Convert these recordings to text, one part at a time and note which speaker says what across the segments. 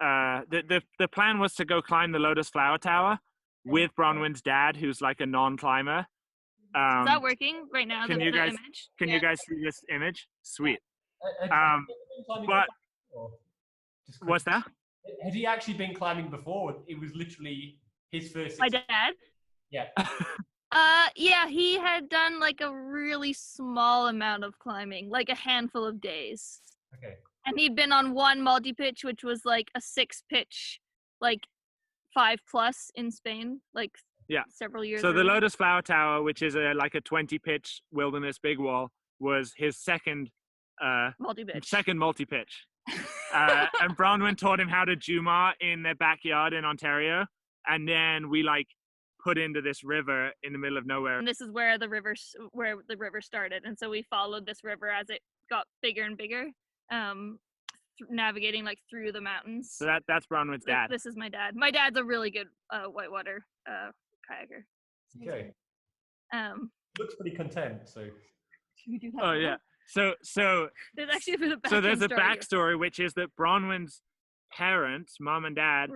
Speaker 1: the plan was to go climb the Lotus Flower Tower with Bronwyn's dad, who's like a non-climber.
Speaker 2: Is that working right now?
Speaker 1: Can you guys
Speaker 2: image?
Speaker 1: you guys see this image? Sweet.
Speaker 3: But
Speaker 1: what's that?
Speaker 3: Had he actually been climbing before? It was literally his first.
Speaker 2: My dad?
Speaker 3: Yeah.
Speaker 2: Yeah, he had done like a really small amount of climbing, like a handful of days.
Speaker 3: Okay.
Speaker 2: And he'd been on one multi-pitch, which was like a 6-pitch, like 5+ in Spain, like several years
Speaker 1: So
Speaker 2: ago.
Speaker 1: the Lotus Flower Tower, which is like a 20-pitch wilderness big wall, was his second multi-pitch. And Bronwyn taught him how to Jumar in their backyard in Ontario. And then we like put into this river in the middle of nowhere.
Speaker 2: And this is where the river started. And so we followed this river as it got bigger and bigger, navigating like through the mountains.
Speaker 1: So that's Bronwyn's dad.
Speaker 2: This is my dad. My dad's a really good whitewater kayaker.
Speaker 3: Okay. Looks pretty content. So.
Speaker 1: Oh yeah. So
Speaker 2: there's actually a bit of
Speaker 1: there's a backstory, which is that Bronwyn's parents, mom and dad,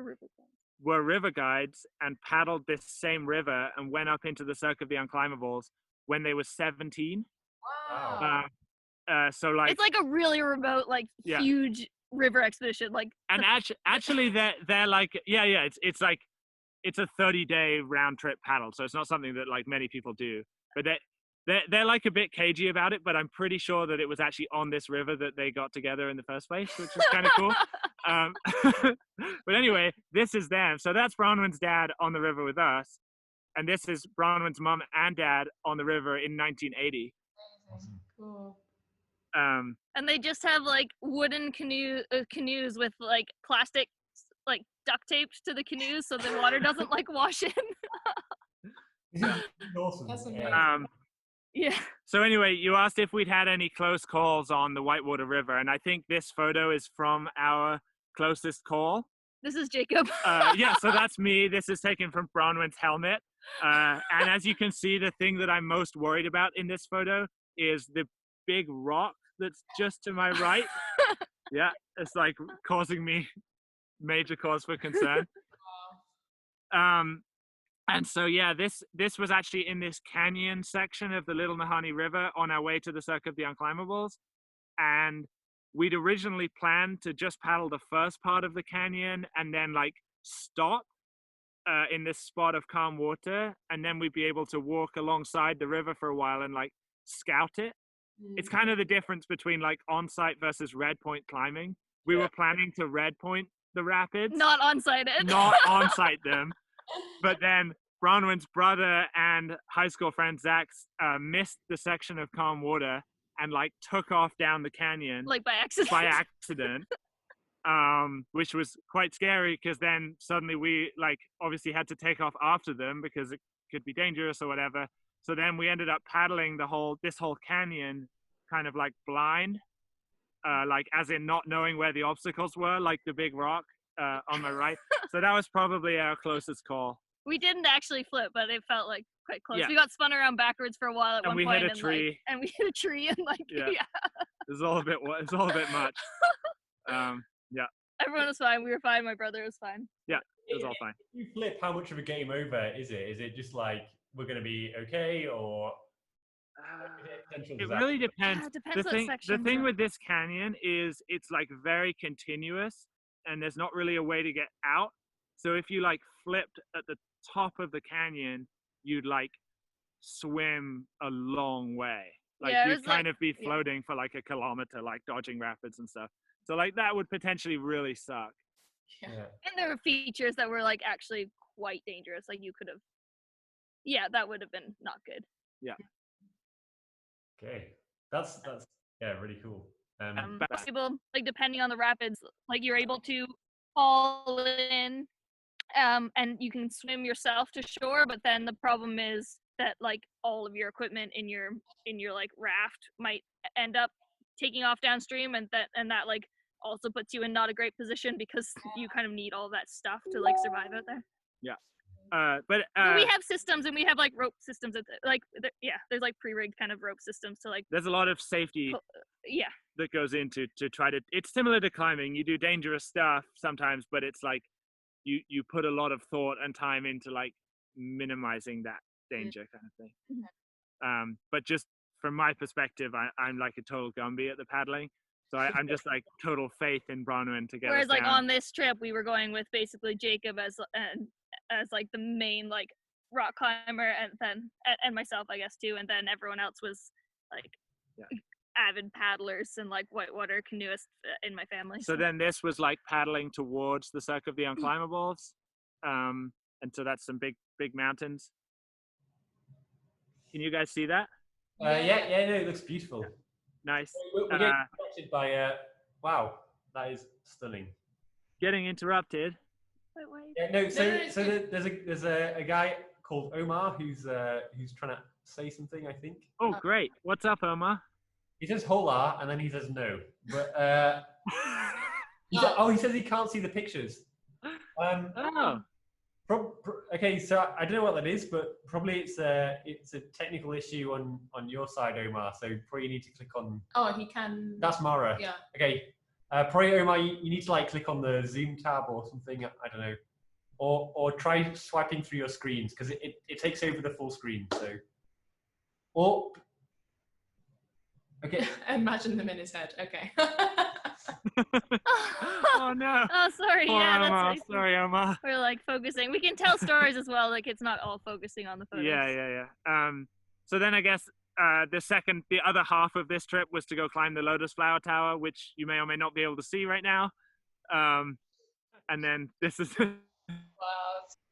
Speaker 1: were river guides and paddled this same river and went up into the Cirque of the Unclimbables when they were 17.
Speaker 3: Wow.
Speaker 1: So like
Speaker 2: it's like a really remote, like huge river expedition. Like,
Speaker 1: and actually they're like it's like it's a 30-day round trip paddle, so it's not something that like many people do. But they're like a bit cagey about it, but I'm pretty sure that it was actually on this river that they got together in the first place, which is kind of cool. But anyway, this is them. So that's Bronwyn's dad on the river with us. And this is Bronwyn's mom and dad on the river in 1980.
Speaker 4: Amazing. Cool.
Speaker 2: And they just have like wooden canoes with like plastic like duct taped to the canoes so the water doesn't like wash in.
Speaker 3: Awesome.
Speaker 4: That's amazing.
Speaker 2: Yeah.
Speaker 1: So anyway, you asked if we'd had any close calls on the Whitewater River, and I think this photo is from our closest call.
Speaker 2: This is Jacob.
Speaker 1: Yeah, so that's me. This is taken from Bronwyn's helmet. And as you can see, the thing that I'm most worried about in this photo is the big rock that's just to my right. Yeah, it's like causing me major cause for concern. And so, yeah, this was actually in this canyon section of the Little Nahanni River on our way to the Cirque of the Unclimbables. And we'd originally planned to just paddle the first part of the canyon and then like stop in this spot of calm water. And then we'd be able to walk alongside the river for a while and like scout it. It's kind of the difference between like on-site versus red point climbing. We were planning to red point the rapids.
Speaker 2: Not on-site it.
Speaker 1: Not on-site them. But then Bronwyn's brother and high school friend Zach missed the section of calm water and like took off down the canyon.
Speaker 2: Like by accident.
Speaker 1: Which was quite scary because then suddenly we like obviously had to take off after them because it could be dangerous or whatever. So then we ended up paddling this whole canyon kind of like blind, like as in not knowing where the obstacles were, like the big rock on my right. So that was probably our closest call.
Speaker 2: We didn't actually flip, but it felt like quite close.
Speaker 1: Yeah.
Speaker 2: We got spun around backwards for a while at one point.
Speaker 1: And we hit a tree.
Speaker 2: And we hit a tree and like, yeah.
Speaker 1: It's all a bit much. Yeah.
Speaker 2: Everyone was fine. We were fine. My brother was fine.
Speaker 1: Yeah, it was all fine.
Speaker 3: If you flip, how much of a game over is it? Is it just like, we're going to be okay, or?
Speaker 1: It really depends.
Speaker 2: Yeah, it depends
Speaker 1: The thing with this canyon is it's like very continuous and there's not really a way to get out. So if you like flipped at the top of the canyon, you'd like swim a long way. Like you'd kind of be floating for like a kilometer, like dodging rapids and stuff. So like that would potentially really suck.
Speaker 4: Yeah.
Speaker 2: And there were features that were like actually quite dangerous. Like you could have, that would have been not good.
Speaker 1: Yeah.
Speaker 3: Okay. That's really cool.
Speaker 2: Possible, like depending on the rapids, like you're able to fall in, and you can swim yourself to shore. But then the problem is that like all of your equipment in your like raft might end up taking off downstream, and that like also puts you in not a great position because you kind of need all that stuff to like survive out there.
Speaker 1: Yeah. But
Speaker 2: we have systems, and we have like rope systems there's like pre-rigged kind of rope systems to like.
Speaker 1: There's a lot of safety
Speaker 2: Yeah.
Speaker 1: that goes into to try to. It's similar to climbing. You do dangerous stuff sometimes, but it's like you put a lot of thought and time into like minimizing that danger kind of thing. But just from my perspective, I'm like a total Gumby at the paddling. So I'm just like total faith in Bronwyn to get
Speaker 2: Whereas
Speaker 1: us
Speaker 2: like
Speaker 1: down.
Speaker 2: on this trip, we were going with basically Jacob as like the main like rock climber, and then and myself, I guess too, and then everyone else was like avid paddlers and like whitewater canoeists in my family.
Speaker 1: So then this was like paddling towards the Cirque of the Unclimbables, and so that's some big mountains. Can you guys see that?
Speaker 3: No, it looks beautiful.
Speaker 1: Nice.
Speaker 3: We're getting interrupted by wow, that is stunning.
Speaker 1: Getting interrupted.
Speaker 3: Yeah, there's a guy called Omar who's trying to say something, I think.
Speaker 1: Oh, great. What's up, Omar?
Speaker 3: He says hola and then he says no. But he says he can't see the pictures. Okay, so I don't know what that is, but probably it's a technical issue on your side, Omar. So probably you need to click on.
Speaker 4: Oh, he can.
Speaker 3: That's Mara.
Speaker 4: Yeah.
Speaker 3: Okay. Probably Omar, you need to like click on the Zoom tab or something. I don't know, or try swiping through your screens because it takes over the full screen. So, okay.
Speaker 4: Imagine them in his head. Okay.
Speaker 1: Oh no.
Speaker 2: Oh, sorry.
Speaker 1: Poor
Speaker 2: Yeah,
Speaker 1: Omar.
Speaker 2: that's
Speaker 1: Sorry, Omar.
Speaker 2: we're like focusing. We can tell stories as well. Like it's not all focusing on the photos.
Speaker 1: Yeah. So then I guess the other half of this trip was to go climb the Lotus Flower Tower, which you may or may not be able to see right now. And then this is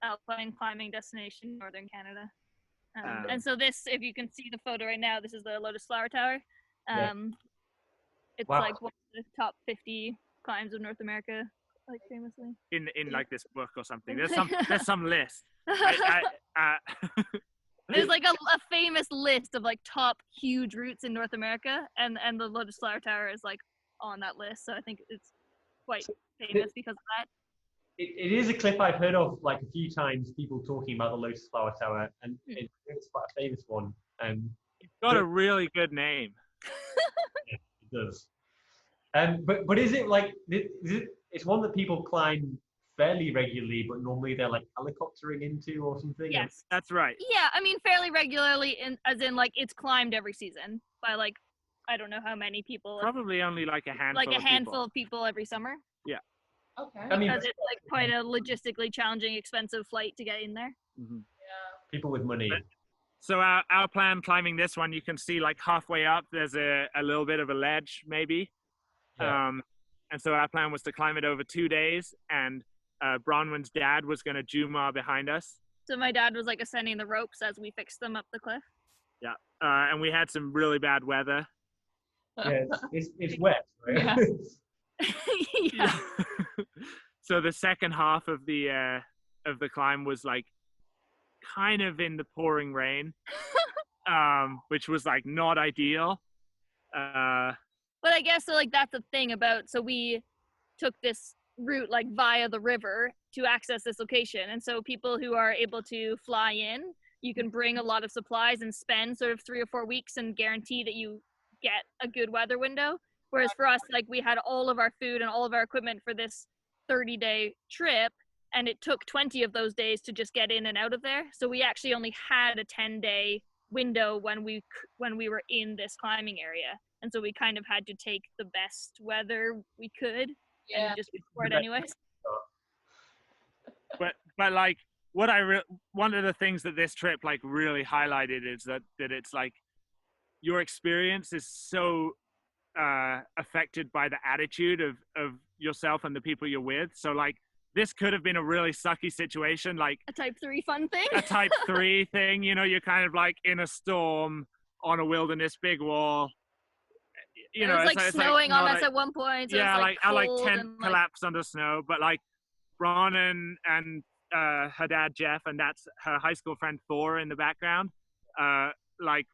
Speaker 2: alpine climbing destination, northern Canada. And so this, if you can see the photo right now, this is the Lotus Flower Tower. It's like one of the top 50 climbs of North America, like famously.
Speaker 1: in like this book or something. There's some list.
Speaker 2: There's like a famous list of like top huge routes in North America, and the Lotus Flower Tower is like on that list. So I think it's quite famous because of that.
Speaker 3: It is a clip I've heard of like a few times. People talking about the Lotus Flower Tower, and it's quite a famous one.
Speaker 1: It's got a really good name.
Speaker 3: Yeah, it does. But is it like it's one that people climb fairly regularly, but normally they're like helicoptering into or something?
Speaker 2: Yes,
Speaker 1: that's right.
Speaker 2: Yeah, I mean fairly regularly, as in like it's climbed every season by like I don't know how many people.
Speaker 1: Probably only like a handful.
Speaker 2: Like a handful of people every summer.
Speaker 1: Yeah.
Speaker 4: Okay.
Speaker 3: I mean,
Speaker 2: because it's like quite a logistically challenging, expensive flight to get in there.
Speaker 1: Mm-hmm.
Speaker 4: Yeah.
Speaker 3: People with money.
Speaker 1: So our plan climbing this one, you can see like halfway up, there's a little bit of a ledge maybe.
Speaker 3: Yeah.
Speaker 1: And so our plan was to climb it over 2 days, and Bronwyn's dad was going to Jumar behind us.
Speaker 2: So my dad was like ascending the ropes as we fixed them up the cliff.
Speaker 1: Yeah. And we had some really bad weather.
Speaker 3: Yeah, it's wet, right?
Speaker 2: Yeah. Yeah.
Speaker 1: So the second half of the climb was like kind of in the pouring rain, which was like not ideal.
Speaker 2: But I guess so like that's the thing about, so we took this route like via the river to access this location, and so people who are able to fly in, you can bring a lot of supplies and spend sort of 3 or 4 weeks and guarantee that you get a good weather window. Whereas for us, like we had all of our food and all of our equipment for this 30-day trip, and it took 20 of those days to just get in and out of there. So we actually only had a 10-day window when we were in this climbing area, and so we kind of had to take the best weather we could and just go for it anyways.
Speaker 1: But like one of the things that this trip like really highlighted is that it's like your experience is so affected by the attitude of yourself and the people you're with. So like this could have been a really sucky situation, like
Speaker 2: A type 3 fun thing.
Speaker 1: a type 3 thing, you know, you're kind of like in a storm on a wilderness big wall. You know,
Speaker 2: it was like snowing on us at one point. So
Speaker 1: yeah,
Speaker 2: it was,
Speaker 1: like our like tent
Speaker 2: and,
Speaker 1: collapsed under snow, but like Bron and her dad Jeff, and that's her high school friend Thor in the background, like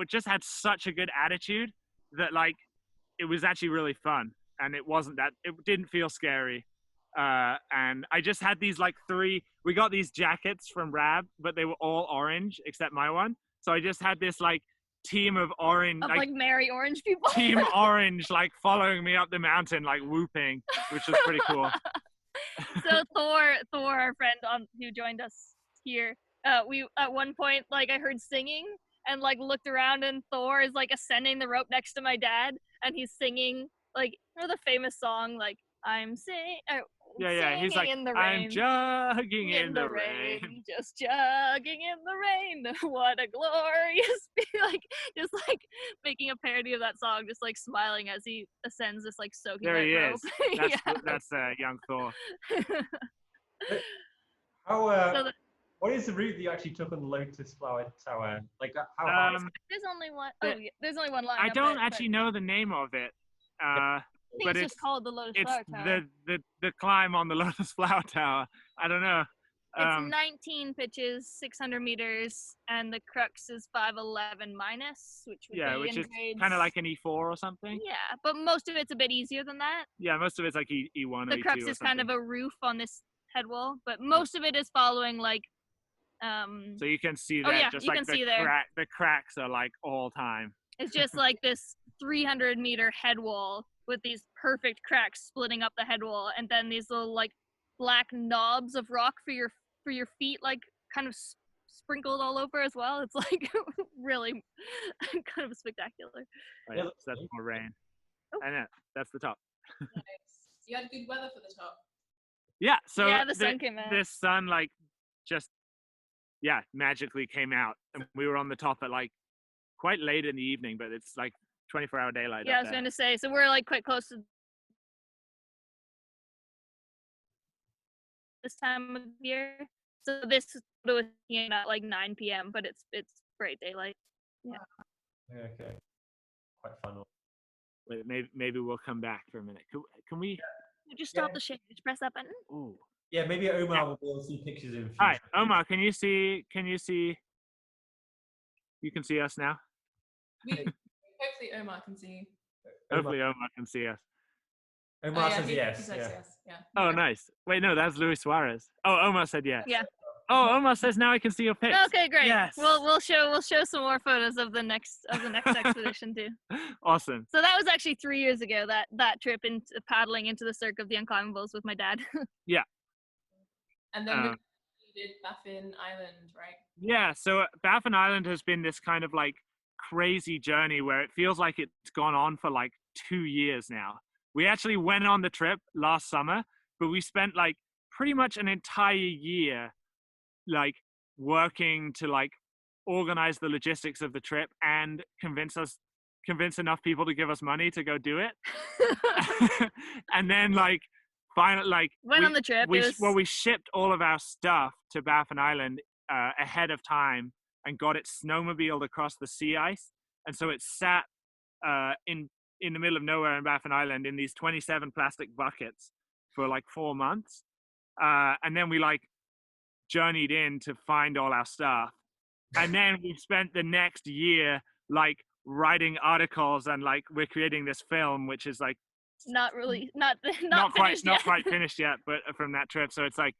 Speaker 1: just had such a good attitude that like it was actually really fun, and it didn't feel scary. And I just had these like we got these jackets from Rab, but they were all orange except my one. So I just had this like team of orange,
Speaker 2: Of
Speaker 1: like
Speaker 2: like merry orange people.
Speaker 1: team orange, like following me up the mountain, like whooping, which was pretty cool.
Speaker 2: So Thor, our friend who joined us here, we at one point like I heard singing and like looked around and Thor is like ascending the rope next to my dad and he's singing like the famous song like
Speaker 1: Yeah, he's like,
Speaker 2: in the
Speaker 1: I'm
Speaker 2: rain.
Speaker 1: jogging in the rain.
Speaker 2: Just jogging in the rain. What a glorious like just like making a parody of that song, just like smiling as he ascends this like soaking
Speaker 1: There he
Speaker 2: wet
Speaker 1: is.
Speaker 2: rope.
Speaker 1: That's young Thor.
Speaker 3: How?
Speaker 2: So
Speaker 3: What is the route that you actually took on the Lotus Flower Tower? Like how high?
Speaker 2: there's only one.
Speaker 1: the-
Speaker 2: Oh, yeah, there's only one line.
Speaker 1: I
Speaker 2: up
Speaker 1: don't
Speaker 2: it,
Speaker 1: actually
Speaker 2: but
Speaker 1: know the name of it.
Speaker 2: I think
Speaker 1: But
Speaker 2: it's just called the Lotus
Speaker 1: it's
Speaker 2: Flower Tower.
Speaker 1: the climb on the Lotus Flower Tower. I don't know.
Speaker 2: It's 19 pitches, 600 meters, and the crux is 511 minus, which would
Speaker 1: Yeah,
Speaker 2: be
Speaker 1: which
Speaker 2: in
Speaker 1: is
Speaker 2: grades.
Speaker 1: kind of like an E4 or something.
Speaker 2: Yeah, but most of it's a bit easier than that.
Speaker 1: Yeah, most of it's like E1 or
Speaker 2: The
Speaker 1: E2
Speaker 2: crux
Speaker 1: or
Speaker 2: is kind of
Speaker 1: something.
Speaker 2: a roof on this head wall, but most of it is following like
Speaker 1: So you can see
Speaker 2: Oh,
Speaker 1: that
Speaker 2: yeah,
Speaker 1: just
Speaker 2: you
Speaker 1: like
Speaker 2: can see there.
Speaker 1: the cracks are like all time.
Speaker 2: it's just like this 300-meter head wall with these perfect cracks splitting up the head wall, and then these little like black knobs of rock for your feet, like kind of sprinkled all over as well. It's like really kind of spectacular.
Speaker 1: Oh,
Speaker 3: Yeah,
Speaker 1: yeah, so that's more rain.
Speaker 2: Oh.
Speaker 1: I know, that's the top.
Speaker 4: Nice. You had good weather for the top.
Speaker 1: Yeah, so
Speaker 2: Yeah, the sun came out.
Speaker 1: This sun like just magically came out, and we were on the top at like quite late in the evening, but it's like 24-hour daylight.
Speaker 2: Yeah, I
Speaker 1: up
Speaker 2: was
Speaker 1: there.
Speaker 2: going to say, so we're like quite close to this time of year. So this was at like 9 p.m., but it's bright daylight.
Speaker 3: Yeah, okay. Quite fun.
Speaker 1: Wait, maybe we'll come back for a minute. Can we?
Speaker 2: Just stop the shake. Just press that button.
Speaker 1: Ooh.
Speaker 3: Yeah, maybe Omar will be able to see pictures in future.
Speaker 1: Hi, Omar. Can you see? You can see us now.
Speaker 4: Hopefully Omar can see you.
Speaker 1: Hopefully, Omar can see us.
Speaker 3: Omar
Speaker 4: yeah,
Speaker 3: says
Speaker 4: he
Speaker 3: yes.
Speaker 4: says
Speaker 3: Yeah.
Speaker 4: yes. Yeah.
Speaker 1: Oh, nice. Wait, no, that's Luis Suarez. Oh, Omar said yes.
Speaker 2: Yeah.
Speaker 1: Oh, Omar says now I can see your pics.
Speaker 2: Okay, great.
Speaker 1: Yes.
Speaker 2: We'll show some more photos of the next expedition too.
Speaker 1: Awesome.
Speaker 2: So that was actually 3 years ago. That trip into paddling into the Cirque of the Unclimbables with my dad.
Speaker 4: And then you did Baffin Island, right?
Speaker 1: Yeah, so Baffin Island has been this kind of like crazy journey where it feels like it's gone on for like 2 years now. We actually went on the trip last summer, but we spent like pretty much an entire year like working to like organize the logistics of the trip and convince enough people to give us money to go do it. And then like finally like
Speaker 2: Went on the trip.
Speaker 1: we shipped all of our stuff to Baffin Island ahead of time and got it snowmobiled across the sea ice, and so it sat in the middle of nowhere in Baffin Island in these 27 plastic buckets for like 4 months, and then we like journeyed in to find all our stuff, and then we spent the next year like writing articles, and like we're creating this film which is like
Speaker 2: not
Speaker 1: quite finished yet, but from that trip. So it's like,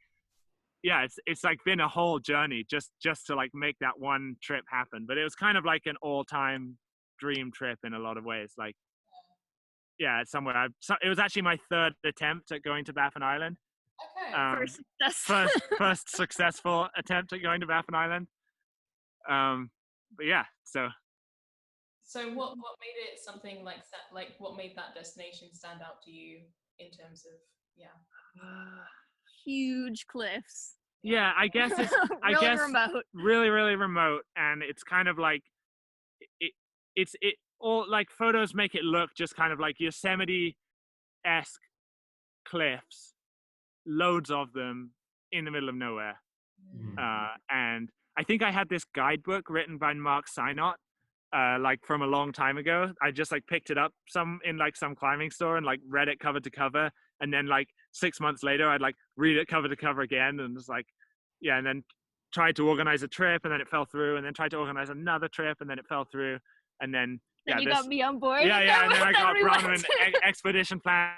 Speaker 1: yeah, it's like been a whole journey just to like make that one trip happen. But it was kind of like an all-time dream trip in a lot of ways. Like, yeah, it's somewhere it was actually my third attempt at going to Baffin Island.
Speaker 4: Okay.
Speaker 1: First successful attempt at going to Baffin Island. But yeah, so
Speaker 4: what made it something like what made that destination stand out to you in terms of
Speaker 2: huge cliffs.
Speaker 1: Yeah, I guess it's
Speaker 2: remote.
Speaker 1: Really remote, and it's kind of like it's all like photos make it look just kind of like Yosemite-esque cliffs, loads of them in the middle of nowhere. And I think I had this guidebook written by Mark Synott, like from a long time ago. I just like picked it up some climbing store and like read it cover to cover, and then like 6 months later I'd like read it cover to cover again, and just like, yeah, and then tried to organize a trip, and then it fell through, and then tried to organize another trip, and then it fell through, and then
Speaker 2: you got me on board.
Speaker 1: Yeah, and then I got Bronwyn expedition plan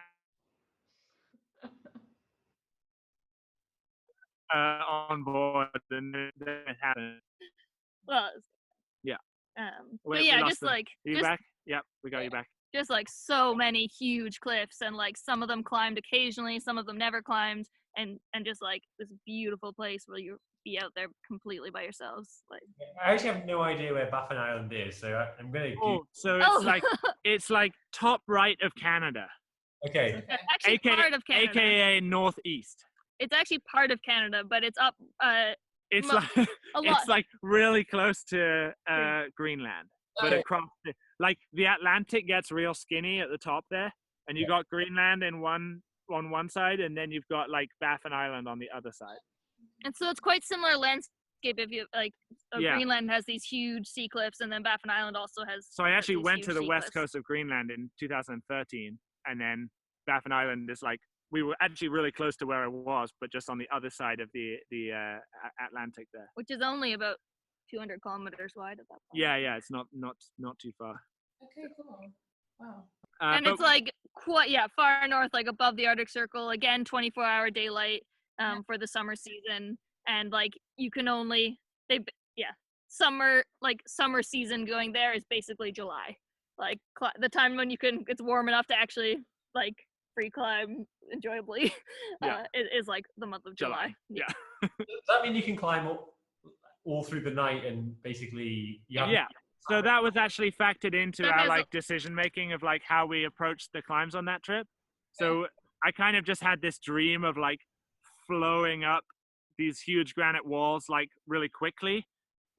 Speaker 1: on board, and then it happened.
Speaker 2: Well,
Speaker 1: Yeah.
Speaker 2: But
Speaker 1: We
Speaker 2: yeah,
Speaker 1: lost
Speaker 2: just
Speaker 1: them.
Speaker 2: like
Speaker 1: Are you back? Yep, we got you back.
Speaker 2: just like so many huge cliffs, and like some of them climbed occasionally, some of them never climbed, and just like this beautiful place where you be out there completely by yourselves. Like,
Speaker 3: I actually have no idea where Baffin Island is, so I'm gonna.
Speaker 1: Oh, so it's
Speaker 2: Oh.
Speaker 1: it's like top right of Canada,
Speaker 3: Okay.
Speaker 4: Okay.
Speaker 2: actually part of Canada.
Speaker 1: aka northeast.
Speaker 2: It's actually part of Canada, but it's up
Speaker 1: It's
Speaker 2: Mo-
Speaker 1: like
Speaker 2: a lot.
Speaker 1: it's like really close to Greenland, but
Speaker 3: Okay.
Speaker 1: across like the Atlantic gets real skinny at the top there, and you got Greenland on one side, and then you've got like Baffin Island on the other side.
Speaker 2: And so it's quite similar landscape. If you like,
Speaker 1: Yeah.
Speaker 2: Greenland has these huge sea cliffs, and then Baffin Island also has.
Speaker 1: So I actually
Speaker 2: these
Speaker 1: went to
Speaker 2: huge
Speaker 1: the
Speaker 2: sea
Speaker 1: west
Speaker 2: cliffs.
Speaker 1: coast of Greenland in 2013, and then Baffin Island is like we were actually really close to where I was, but just on the other side of the Atlantic there.
Speaker 2: Which is only about 200 kilometers wide at that point.
Speaker 1: Yeah, it's not too far.
Speaker 4: Okay, cool. Wow.
Speaker 2: And
Speaker 1: But-
Speaker 2: it's like quite far north, like above the Arctic Circle. Again, 24-hour daylight for the summer season, and like you can only summer season going there is basically July. Like the time when it's warm enough to actually like free climb enjoyably is like the month of July.
Speaker 1: Yeah.
Speaker 3: Does that mean you can climb all through the night and basically?
Speaker 1: So that was actually factored into
Speaker 2: That
Speaker 1: our
Speaker 2: has a-
Speaker 1: like decision making of like how we approached the climbs on that trip. So I kind of just had this dream of like flowing up these huge granite walls like really quickly,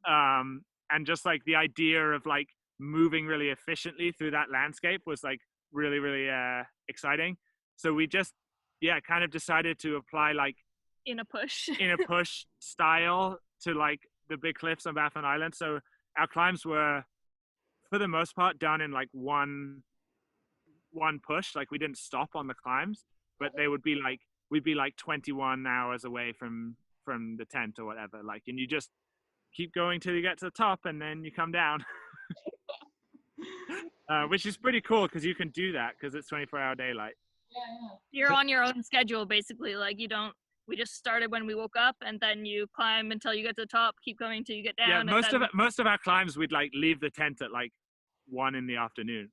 Speaker 1: and just like the idea of like moving really efficiently through that landscape was like really exciting. So we just kind of decided to apply like
Speaker 2: in a push
Speaker 1: style to like the big cliffs on Baffin Island. So our climbs were for the most part done in like one push. Like we didn't stop on the climbs, but they would be like we'd be like 21 hours away from the tent or whatever, like, and you just keep going till you get to the top and then you come down. Which is pretty cool because you can do that because it's 24-hour daylight.
Speaker 4: Yeah.
Speaker 2: You're on your own schedule basically. Like we just started when we woke up, and then you climb until you get to the top, keep going till you get down.
Speaker 1: Most of our climbs we'd like leave the tent at like 1 p.m.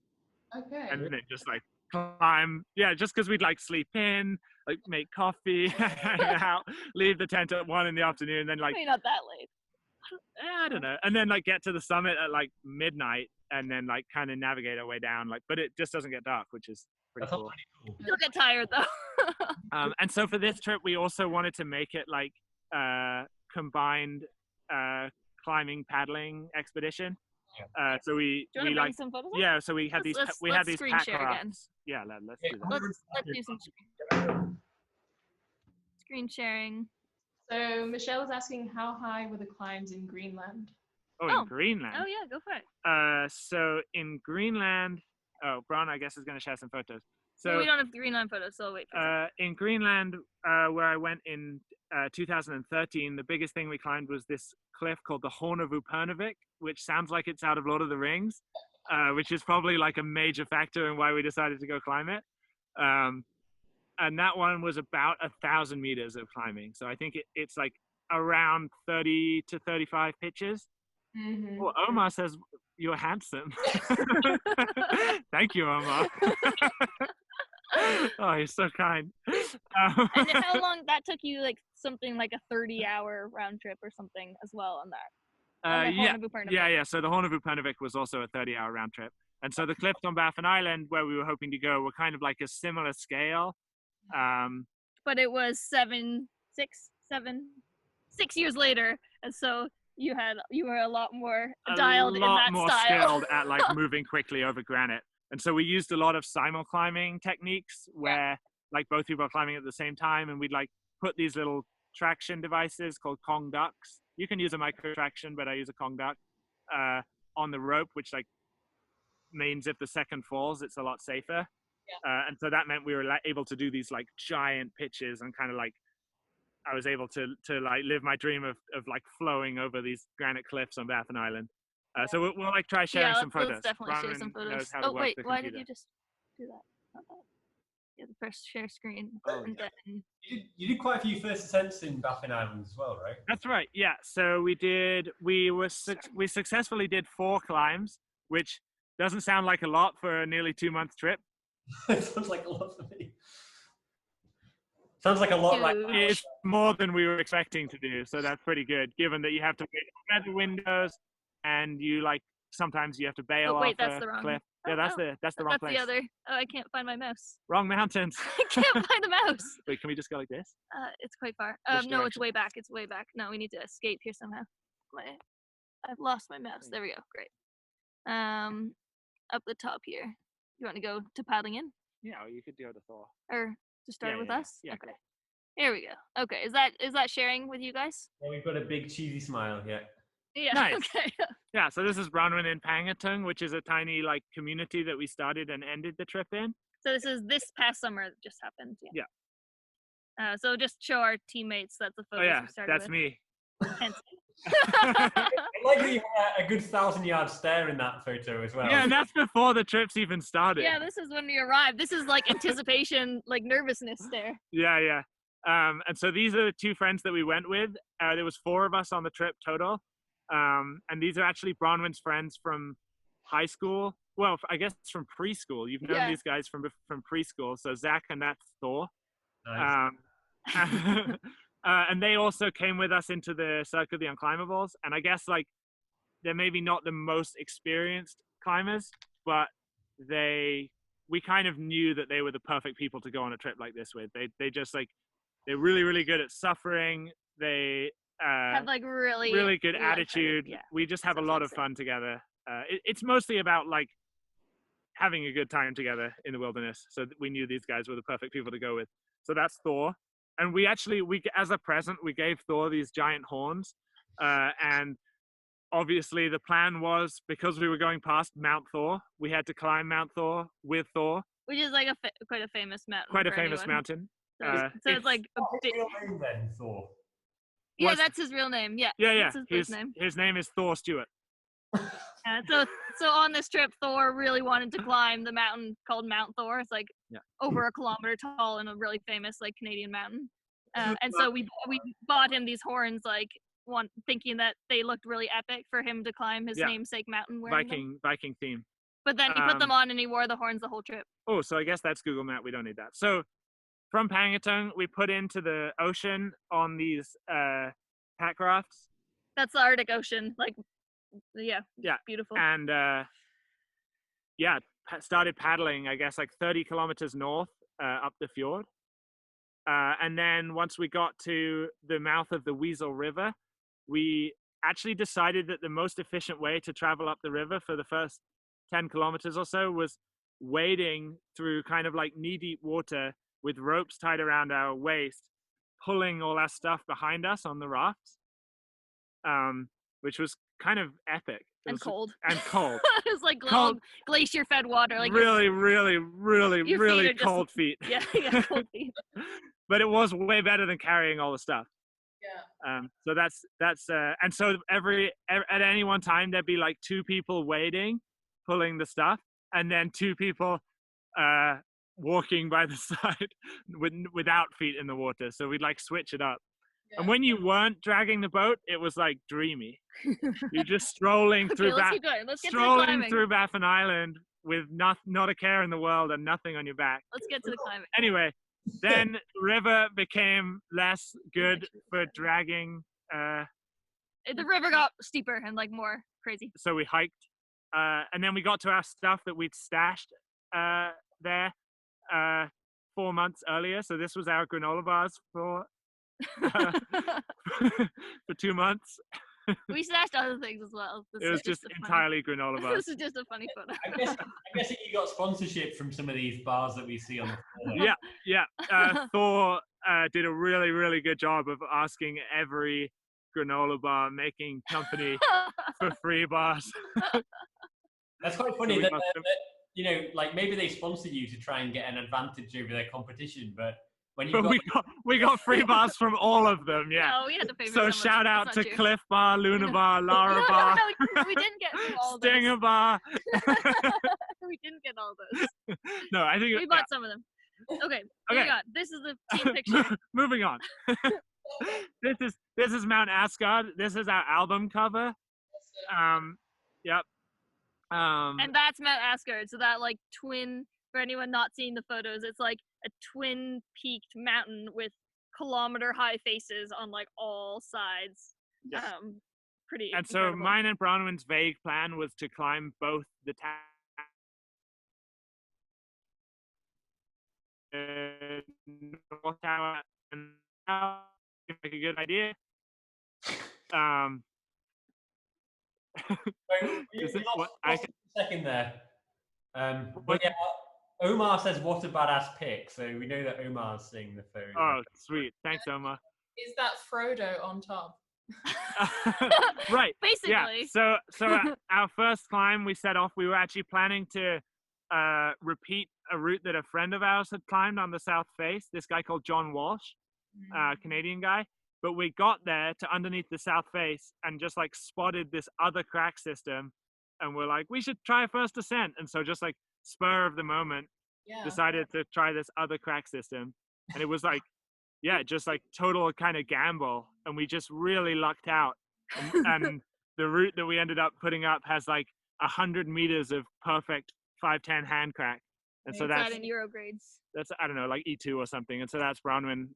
Speaker 4: Okay.
Speaker 1: and then just like climb, just because we'd like sleep in, like make coffee, hang out, leave the tent at 1 p.m, and then like
Speaker 2: Maybe not that late.
Speaker 1: I don't know, and then like get to the summit at like midnight, and then like kind of navigate our way down, like, but it just doesn't get dark, which is pretty cool.
Speaker 2: You'll get tired though.
Speaker 1: And so for this trip, we also wanted to make it like combined climbing paddling expedition. So we
Speaker 2: Do you want to bring
Speaker 1: like
Speaker 2: some photos?
Speaker 1: so we had
Speaker 2: Let's
Speaker 1: these
Speaker 2: screen
Speaker 1: pack
Speaker 2: share again.
Speaker 1: rafts. Yeah, let's do that.
Speaker 2: Let's do some screen sharing.
Speaker 4: So Michelle is asking, how high were the climbs in Greenland?
Speaker 1: In Greenland.
Speaker 2: Oh yeah, go for it.
Speaker 1: So in Greenland, Bron, I guess, is going to share some photos. So
Speaker 2: we don't have Greenland photos, so I'll wait for a
Speaker 1: in Greenland, where I went in 2013, the biggest thing we climbed was this cliff called the Horn of Upernavik, which sounds like it's out of Lord of the Rings, which is probably like a major factor in why we decided to go climb it. And that one was about 1,000 meters of climbing. So I think it's like around 30 to 35 pitches.
Speaker 4: Mm-hmm.
Speaker 1: Well, Omar says you're handsome. Thank you, Omar. Oh, you're so kind.
Speaker 2: And then how long that took you? Like something like a 30-hour round trip or something as well on that. On the Horn of Upernavik.
Speaker 1: Yeah. So the Horn of Upernavik was also a 30-hour round trip. And so the cliffs on Baffin Island, where we were hoping to go, were kind of like a similar scale.
Speaker 2: But it was 6 years later, and so you were a lot more dialed in that
Speaker 1: a lot more
Speaker 2: style.
Speaker 1: skilled at like moving quickly over granite. And so we used a lot of simul climbing techniques where like both people are climbing at the same time, and we'd like put these little traction devices called Kong ducks. You can use a micro traction, but I use a Kong duck on the rope, which like means if the second falls, it's a lot safer. And so that meant we were able to do these like giant pitches, and kind of like I was able to like live my dream of like flowing over these granite cliffs on Baffin Island. So we'll like try sharing some photos.
Speaker 2: Let's definitely share some
Speaker 1: Bronwyn knows
Speaker 2: photos.
Speaker 1: how to
Speaker 2: Oh
Speaker 1: work
Speaker 2: wait,
Speaker 1: the
Speaker 2: why did
Speaker 1: computer.
Speaker 2: you just do that? Not that. The other press share screen.
Speaker 1: Oh,
Speaker 2: and
Speaker 1: yeah.
Speaker 2: then
Speaker 3: You did quite a few first ascents in Baffin Island as well, right?
Speaker 1: That's right. Yeah. So we successfully did 4 climbs, which doesn't sound like a lot for a nearly 2-month trip.
Speaker 3: It sounds like a lot for me. Sounds like a lot right
Speaker 2: Dude.
Speaker 3: now.
Speaker 1: It's more than we were expecting to do, so that's pretty good, given that you have to wait at the windows and you sometimes you have to bail
Speaker 2: Oh, wait,
Speaker 1: off
Speaker 2: that's
Speaker 1: a
Speaker 2: the wrong.
Speaker 1: cliff.
Speaker 2: Oh,
Speaker 1: Yeah, that's
Speaker 2: no.
Speaker 1: the wrong
Speaker 2: That's
Speaker 1: place.
Speaker 2: the other. Oh, I can't find my mouse.
Speaker 1: Wrong mountains.
Speaker 2: I can't find the mouse.
Speaker 1: Wait, can we just go like this?
Speaker 2: It's quite far.
Speaker 1: Which
Speaker 2: No, it's
Speaker 1: direction?
Speaker 2: way back. It's way back. No, we need to escape here somehow. I've lost my mouse. There we go. Great. Up the top here. You want to go to paddling in,
Speaker 1: Yeah, or you could go to Thor.
Speaker 2: or to start
Speaker 1: Yeah,
Speaker 2: with
Speaker 1: yeah,
Speaker 2: us?
Speaker 1: yeah,
Speaker 2: Okay.
Speaker 1: cool.
Speaker 2: Here we go. Okay. Is that sharing with you guys?
Speaker 3: Yeah, we've got a big cheesy smile, yeah.
Speaker 2: Yeah.
Speaker 1: Nice.
Speaker 2: Okay.
Speaker 1: Yeah, so this is Bronwyn in Pangatung, which is a tiny community that we started and ended the trip in.
Speaker 2: So this is this past summer that just happened. Yeah. So just show our teammates that's the photos
Speaker 1: Oh yeah,
Speaker 2: we started
Speaker 1: that's
Speaker 2: with.
Speaker 1: me.
Speaker 2: Hence-
Speaker 3: I like that you had a good 1,000-yard stare in that photo as well.
Speaker 1: Yeah, and that's before the trips even started.
Speaker 2: Yeah, this is when we arrived. This is like anticipation, like nervousness there.
Speaker 1: Yeah, yeah. And so these are the 2 friends that we went with. There was 4 of us on the trip total. And these are actually Bronwyn's friends from high school. Well, I guess from preschool. You've known these guys from preschool. So Zach and that's Thor.
Speaker 3: Nice.
Speaker 1: And they also came with us into the Circle of the Unclimbables. And I guess they're maybe not the most experienced climbers, but we kind of knew that they were the perfect people to go on a trip like this with. They just they're really, really good at suffering. They
Speaker 2: Have like really
Speaker 1: good attitude.
Speaker 2: Yeah.
Speaker 1: We just have a
Speaker 2: Sounds
Speaker 1: lot
Speaker 2: like
Speaker 1: of
Speaker 2: so.
Speaker 1: fun together. It's mostly about having a good time together in the wilderness. So we knew these guys were the perfect people to go with. So that's Thor. And we as a present, we gave Thor these giant horns. And obviously the plan was, because we were going past Mount Thor, we had to climb Mount Thor with Thor.
Speaker 2: Which is like quite a famous mountain.
Speaker 1: Quite a
Speaker 2: for
Speaker 1: famous
Speaker 2: anyone.
Speaker 1: mountain.
Speaker 2: So it's like a
Speaker 3: What's
Speaker 2: bit,
Speaker 3: his real name then, Thor?
Speaker 2: yeah,
Speaker 1: what's-
Speaker 2: that's his real name. Yeah.
Speaker 1: Yeah, yeah.
Speaker 2: That's his first name.
Speaker 1: His name is Thor Stewart.
Speaker 2: So on this trip, Thor really wanted to climb the mountain called Mount Thor. It's like over a kilometer tall and a really famous Canadian mountain. And so we bought him these horns thinking that they looked really epic for him to climb his namesake mountain wearing them.
Speaker 1: Viking theme.
Speaker 2: But then he put them on and he wore the horns the whole trip.
Speaker 1: Oh, so I guess that's Google Map. We don't need that. So from Pangatung, we put into the ocean on these pack rafts.
Speaker 2: That's the Arctic Ocean. Yeah. Beautiful.
Speaker 1: And started paddling, I guess, 30 kilometers north up the fjord. And then once we got to the mouth of the Weasel River, we actually decided that the most efficient way to travel up the river for the first 10 kilometers or so was wading through kind of knee-deep water with ropes tied around our waist, pulling all our stuff behind us on the rafts, which was kind of epic.
Speaker 2: And cold.
Speaker 1: And cold.
Speaker 2: It was like
Speaker 1: Cold.
Speaker 2: glacier-fed water.
Speaker 1: Really
Speaker 2: your
Speaker 1: really
Speaker 2: feet are
Speaker 1: cold feet.
Speaker 2: Yeah, cold feet.
Speaker 1: But it was way better than carrying all the stuff.
Speaker 4: Yeah.
Speaker 1: So that's and so at any one time there'd be 2 people wading, pulling the stuff, and then 2 people walking by the side without feet in the water. So we'd switch it up.
Speaker 4: Yeah.
Speaker 1: And when you weren't dragging the boat, it was dreamy. You're just strolling through
Speaker 2: let's keep going. Let's get to the
Speaker 1: strolling
Speaker 2: climbing.
Speaker 1: through Baffin Island with not a care in the world and nothing on your back.
Speaker 2: Let's get to the climbing.
Speaker 1: Anyway, then the river became less good for dragging.
Speaker 2: The river got steeper and more crazy.
Speaker 1: So we hiked, and then we got to our stuff that we'd stashed there 4 months earlier. So this was our granola bars for 2 months.
Speaker 2: We stashed other things as well.
Speaker 1: It was just entirely granola bars.
Speaker 2: This is just a funny photo.
Speaker 3: I'm guessing you got sponsorship from some of these bars that we see on the floor.
Speaker 1: Yeah. Thor did a really, really good job of asking every granola bar making company for free bars.
Speaker 3: That's quite
Speaker 1: So
Speaker 3: funny
Speaker 1: we
Speaker 3: that,
Speaker 1: must have-
Speaker 3: maybe they sponsor you to try and get an advantage over their competition, but when you
Speaker 1: But we got free bars from all of them, yeah.
Speaker 2: No, we had to pay for
Speaker 1: So
Speaker 2: some of
Speaker 1: shout
Speaker 2: them.
Speaker 1: out
Speaker 2: That's
Speaker 1: to
Speaker 2: not true.
Speaker 1: Cliff Bar, Luna Bar, Lara
Speaker 2: No,
Speaker 1: Bar,
Speaker 2: we didn't get all those.
Speaker 1: Stinger Bar.
Speaker 2: We didn't get all those.
Speaker 1: No, I think
Speaker 2: We bought some of them. Okay,
Speaker 1: Okay.
Speaker 2: hang on. This is the team picture.
Speaker 1: Moving on. This is Mount Asgard. This is our album cover. Yep.
Speaker 2: And that's Mount Asgard. So that like twin, for anyone not seeing the photos, it's like a twin peaked mountain with kilometer high faces on like all sides.
Speaker 1: Yes.
Speaker 2: Pretty
Speaker 1: And so
Speaker 2: incredible.
Speaker 1: mine and Bronwyn's vague plan was to climb both the North Tower and seemed like a good idea.
Speaker 3: We
Speaker 1: Is it
Speaker 3: lost,
Speaker 1: what
Speaker 3: lost a second there. But yeah, Omar says, what a badass pick. So we know that Omar's seeing the photo.
Speaker 1: Oh, sweet. Thanks, Omar.
Speaker 4: Is that Frodo on top?
Speaker 1: Right.
Speaker 2: Basically.
Speaker 1: Yeah. So our first climb, we set off. We were actually planning to repeat a route that a friend of ours had climbed on the south face. This guy called John Walsh, Canadian guy. But we got there to underneath the south face and just like spotted this other crack system, and we're like, we should try a first ascent. And so just like spur of the moment, decided to try this other crack system, and it was like, yeah, just like total kind of gamble, and we just really lucked out. And the route that we ended up putting up has like 100 meters of perfect 510 hand crack, and so that's
Speaker 2: in Euro grades.
Speaker 1: That's I don't know, like E2 or something, and so that's Bronwyn.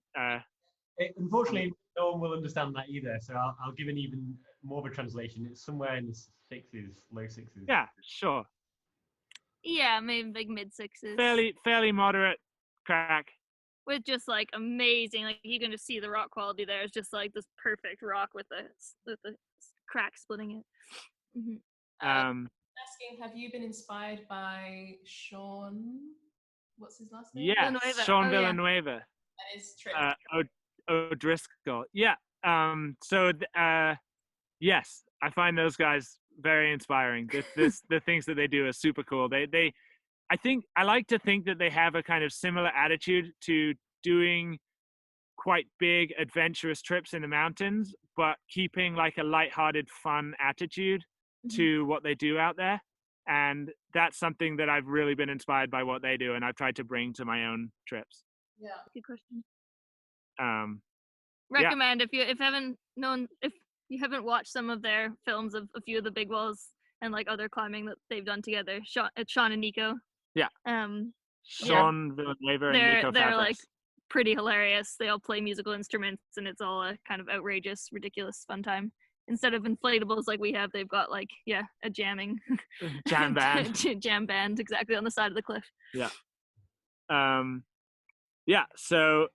Speaker 3: Unfortunately, no one will understand that either. So I'll give an even more of a translation. It's somewhere in the sixes, low sixes.
Speaker 1: Yeah, sure.
Speaker 2: Yeah, maybe like mid sixes.
Speaker 1: Fairly moderate crack.
Speaker 2: With just like amazing, like you can just see the rock quality there. It's just like this perfect rock with the crack splitting it. Mm-hmm.
Speaker 4: Asking, have you been inspired by Sean? What's his last name?
Speaker 1: Yeah,
Speaker 2: Villanueva.
Speaker 1: Sean Villanueva.
Speaker 4: That is true.
Speaker 1: O'Driscoll. Yeah. Yes, I find those guys very inspiring. The things that they do are super cool. I like to think that they have a kind of similar attitude to doing quite big adventurous trips in the mountains, but keeping like a lighthearted, fun attitude to what they do out there. And that's something that I've really been inspired by what they do, and I've tried to bring to my own trips.
Speaker 4: Yeah.
Speaker 2: Good question.
Speaker 1: Recommend
Speaker 2: if you haven't watched some of their films of a few of the big walls and like other climbing that they've done together. It's Sean and Nico.
Speaker 1: Yeah. Sean Villanueva and Nico
Speaker 2: they're
Speaker 1: Favres.
Speaker 2: like pretty hilarious. They all play musical instruments, and it's all a kind of outrageous, ridiculous, fun time. Instead of inflatables like we have, they've got like a jamming
Speaker 1: jam band.
Speaker 2: jam band exactly on the side of the cliff.
Speaker 1: Yeah. So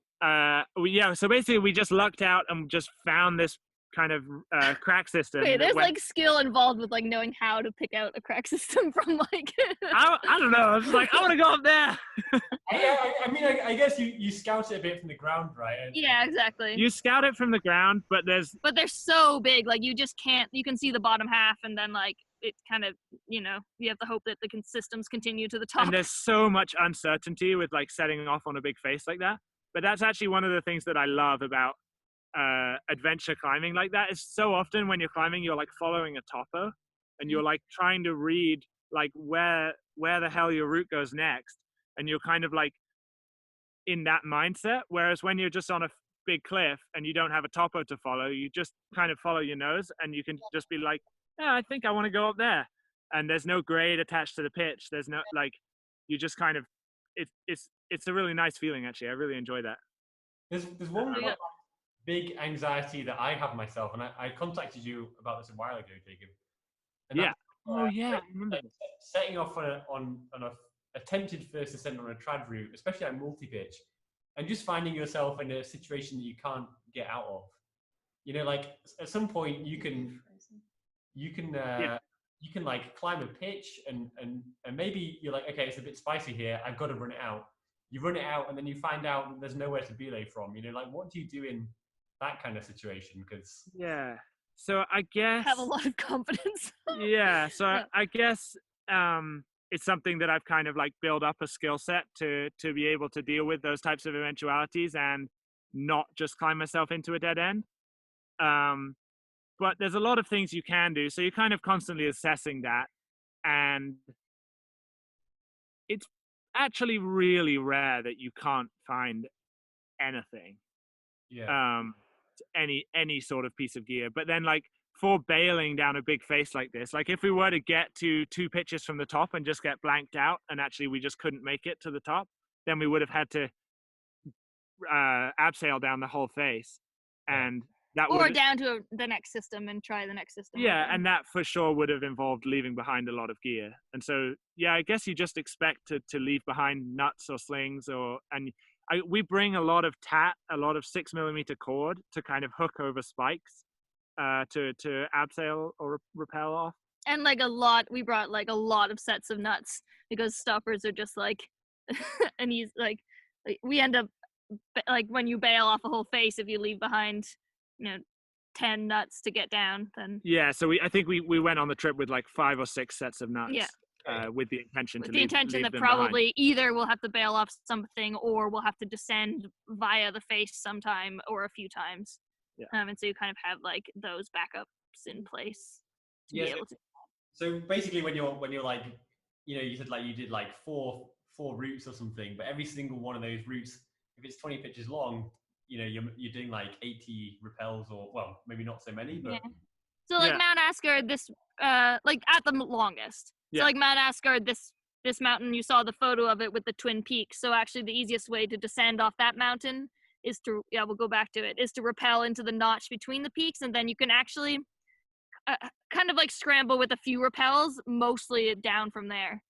Speaker 1: basically we just lucked out and just found this kind of crack system.
Speaker 2: Okay, there's like skill involved with like knowing how to pick out a crack system from like
Speaker 1: I don't know. I was like, I want to go up there.
Speaker 3: I guess you scout it a bit from the ground, right?
Speaker 2: Yeah, exactly.
Speaker 1: You scout it from the ground, but
Speaker 2: they're so big, like you just can't. You can see the bottom half, and then like it kind of, you have to hope that the systems continue to the top.
Speaker 1: And there's so much uncertainty with like setting off on a big face like that. But that's actually one of the things that I love about adventure climbing like that. Is so often when you're climbing, you're like following a topo, and you're like trying to read like where the hell your route goes next, and you're kind of like in that mindset. Whereas when you're just on a big cliff and you don't have a topo to follow, you just kind of follow your nose, and you can just be like, yeah, I think I want to go up there, and there's no grade attached to the pitch. There's no like, you just kind of it's a really nice feeling, actually. I really enjoy that.
Speaker 3: There's one big anxiety that I have myself, and I contacted you about this a while ago, Jacob. And
Speaker 1: yeah. I remember.
Speaker 3: Setting off on a attempted first ascent on a trad route, especially at multi-pitch, and just finding yourself in a situation that you can't get out of. Like at some point you can like climb a pitch and maybe you're like, okay, it's a bit spicy here, I've got to run it out. You run it out, and then you find out that there's nowhere to belay from. Like what do you do in that kind of situation? Because
Speaker 1: so I guess
Speaker 2: have a lot of confidence.
Speaker 1: I guess it's something that I've kind of like built up a skill set to be able to deal with those types of eventualities and not just climb myself into a dead end. But there's a lot of things you can do, so you're kind of constantly assessing that, and actually really rare that you can't find anything.
Speaker 3: Yeah.
Speaker 1: Any sort of piece of gear. But then like for bailing down a big face like this, like if we were to get to 2 pitches from the top and just get blanked out and actually we just couldn't make it to the top, then we would have had to abseil down the whole face, and that
Speaker 2: Or
Speaker 1: would
Speaker 2: down to the next system and try the next system.
Speaker 1: yeah,
Speaker 2: again.
Speaker 1: and that for sure would have involved leaving behind a lot of gear. And so yeah, I guess you just expect to leave behind nuts or slings, or we bring a lot of a lot of 6mm cord to kind of hook over spikes to abseil or rappel off.
Speaker 2: And we brought like a lot of sets of nuts because stoppers are just like, and he's like we end up like when you bail off a whole face, if you leave behind, 10 nuts to get down, then
Speaker 1: yeah. So I think we went on the trip with like 5 or 6 sets of nuts.
Speaker 2: Yeah.
Speaker 1: With the intention
Speaker 2: leave that
Speaker 1: them
Speaker 2: probably either we'll have to bail off something or we'll have to descend via the face sometime or a few times.
Speaker 1: Yeah.
Speaker 2: And so you kind of have like those backups in place to be able to.
Speaker 3: So basically, when you're like, you said like you did like four routes or something, but every single one of those routes, if it's 20 pitches long, you're doing like 80 rappels, or well, maybe not so many, but
Speaker 2: So like Mount Asgard, this like at the longest. So like Mount Asgard, this mountain, you saw the photo of it with the twin peaks. So actually the easiest way to descend off that mountain is to, we'll go back to it, is to rappel into the notch between the peaks, and then you can actually kind of like scramble with a few rappels, mostly down from there.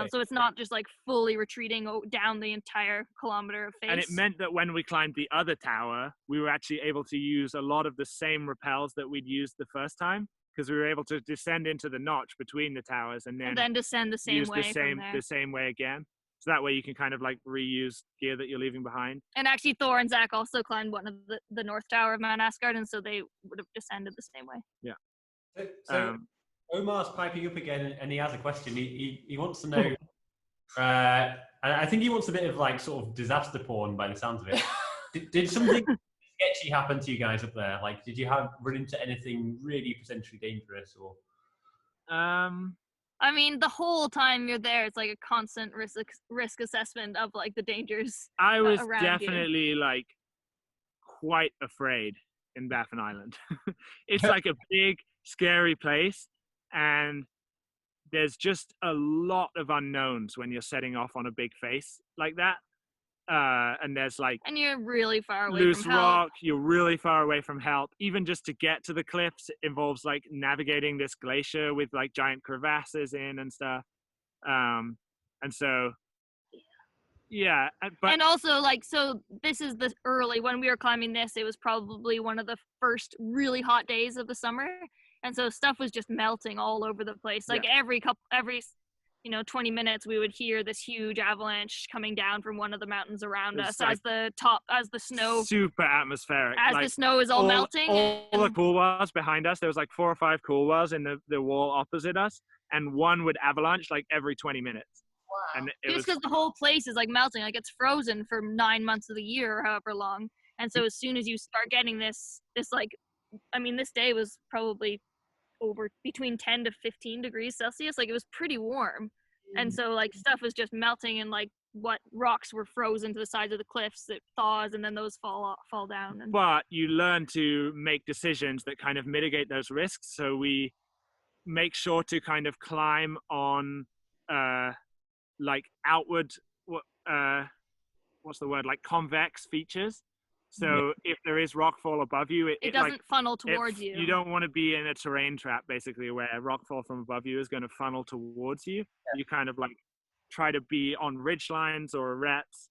Speaker 2: So it's not just like fully retreating down the entire kilometer of face.
Speaker 1: And it meant that when we climbed the other tower, we were actually able to use a lot of the same rappels that we'd used the first time, because we were able to descend into the notch between the towers and then
Speaker 2: descend the same
Speaker 1: use
Speaker 2: way
Speaker 1: the same way again. So that way you can kind of like reuse gear that you're leaving behind.
Speaker 2: And actually Thor and Zach also climbed one of the north tower of Mount Asgard, and so they would have descended the same way.
Speaker 1: Yeah.
Speaker 3: So Omar's piping up again, and he has a question. He wants to know, and I think he wants a bit of like sort of disaster porn by the sounds of it. Did something sketchy happen to you guys up there? Like, did you run into anything really potentially dangerous, or?
Speaker 2: I mean, the whole time you're there, it's like a constant risk assessment of like the dangers.
Speaker 1: I was
Speaker 2: around
Speaker 1: definitely like quite afraid in Baffin Island. It's like a big, scary place, and there's just a lot of unknowns when you're setting off on a big face like that. And there's like,
Speaker 2: and you're really far away
Speaker 1: loose
Speaker 2: from help.
Speaker 1: rock, you're really far away from help. Even just to get to the cliffs, it involves like navigating this glacier with like giant crevasses in and stuff. And so yeah, but
Speaker 2: and also like, so this is the early, when we were climbing this, it was probably one of the first really hot days of the summer, and so stuff was just melting all over the place. Like every 20 minutes we would hear this huge avalanche coming down from one of the mountains around us, like as the snow,
Speaker 1: super atmospheric,
Speaker 2: as
Speaker 1: like
Speaker 2: the snow is all melting.
Speaker 1: All the couloirs behind us, there was like 4 or 5 couloirs in the wall opposite us, and one would avalanche like every 20 minutes.
Speaker 4: Wow.
Speaker 1: And
Speaker 2: just because the whole place is like melting, like it's frozen for 9 months of the year or however long. And so as soon as you start getting this like, I mean, this day was probably over between 10 to 15 degrees Celsius. Like it was pretty warm. And so like stuff was just melting, and like what rocks were frozen to the sides of the cliffs, it thaws, and then those fall down.
Speaker 1: But you learn to make decisions that kind of mitigate those risks. So we make sure to kind of climb on like outward, what's the word, like convex features. So if there is rockfall above you,
Speaker 2: it doesn't funnel towards you.
Speaker 1: You don't want to be in a terrain trap, basically, where rockfall from above you is going to funnel towards you. Yeah. You kind of like try to be on ridge lines or arêtes,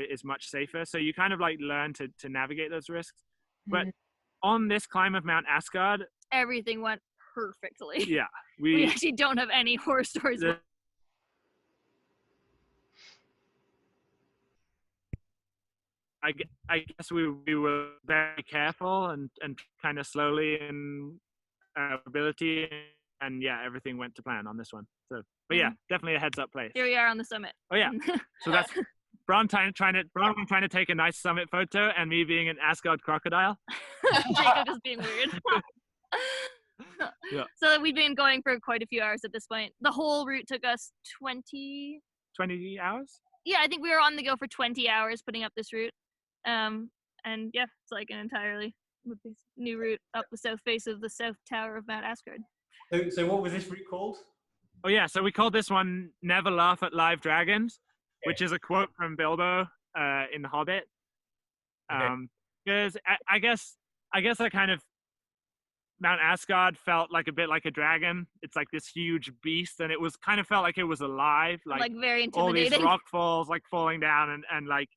Speaker 1: is much safer. So you kind of like learn to navigate those risks. But on this climb of Mount Asgard,
Speaker 2: everything went perfectly.
Speaker 1: Yeah.
Speaker 2: We actually don't have any horror stories.
Speaker 1: I guess we were very careful and kind of slowly in ability, and yeah, everything went to plan on this one. So, but yeah, definitely a heads up place.
Speaker 2: Here we are on the summit.
Speaker 1: Oh yeah, so that's Bron trying to take a nice summit photo, and me being an Asgard crocodile.
Speaker 2: Jacob just being weird.
Speaker 1: Yeah.
Speaker 2: So we've been going for quite a few hours at this point. The whole route took us 20
Speaker 1: 20 hours.
Speaker 2: Yeah, I think we were on the go for 20 hours putting up this route. And yeah, it's like an entirely new route up the south face of the South Tower of Mount Asgard.
Speaker 3: So what was this route called?
Speaker 1: Oh yeah, so we called this one "Never Laugh at Live Dragons," which is a quote from Bilbo in The Hobbit. Because I guess I kind of Mount Asgard felt like a bit like a dragon. It's like this huge beast, and it was kind of felt like it was alive, like
Speaker 2: very
Speaker 1: all these
Speaker 2: intimidating.
Speaker 1: rock falls like falling down, and like,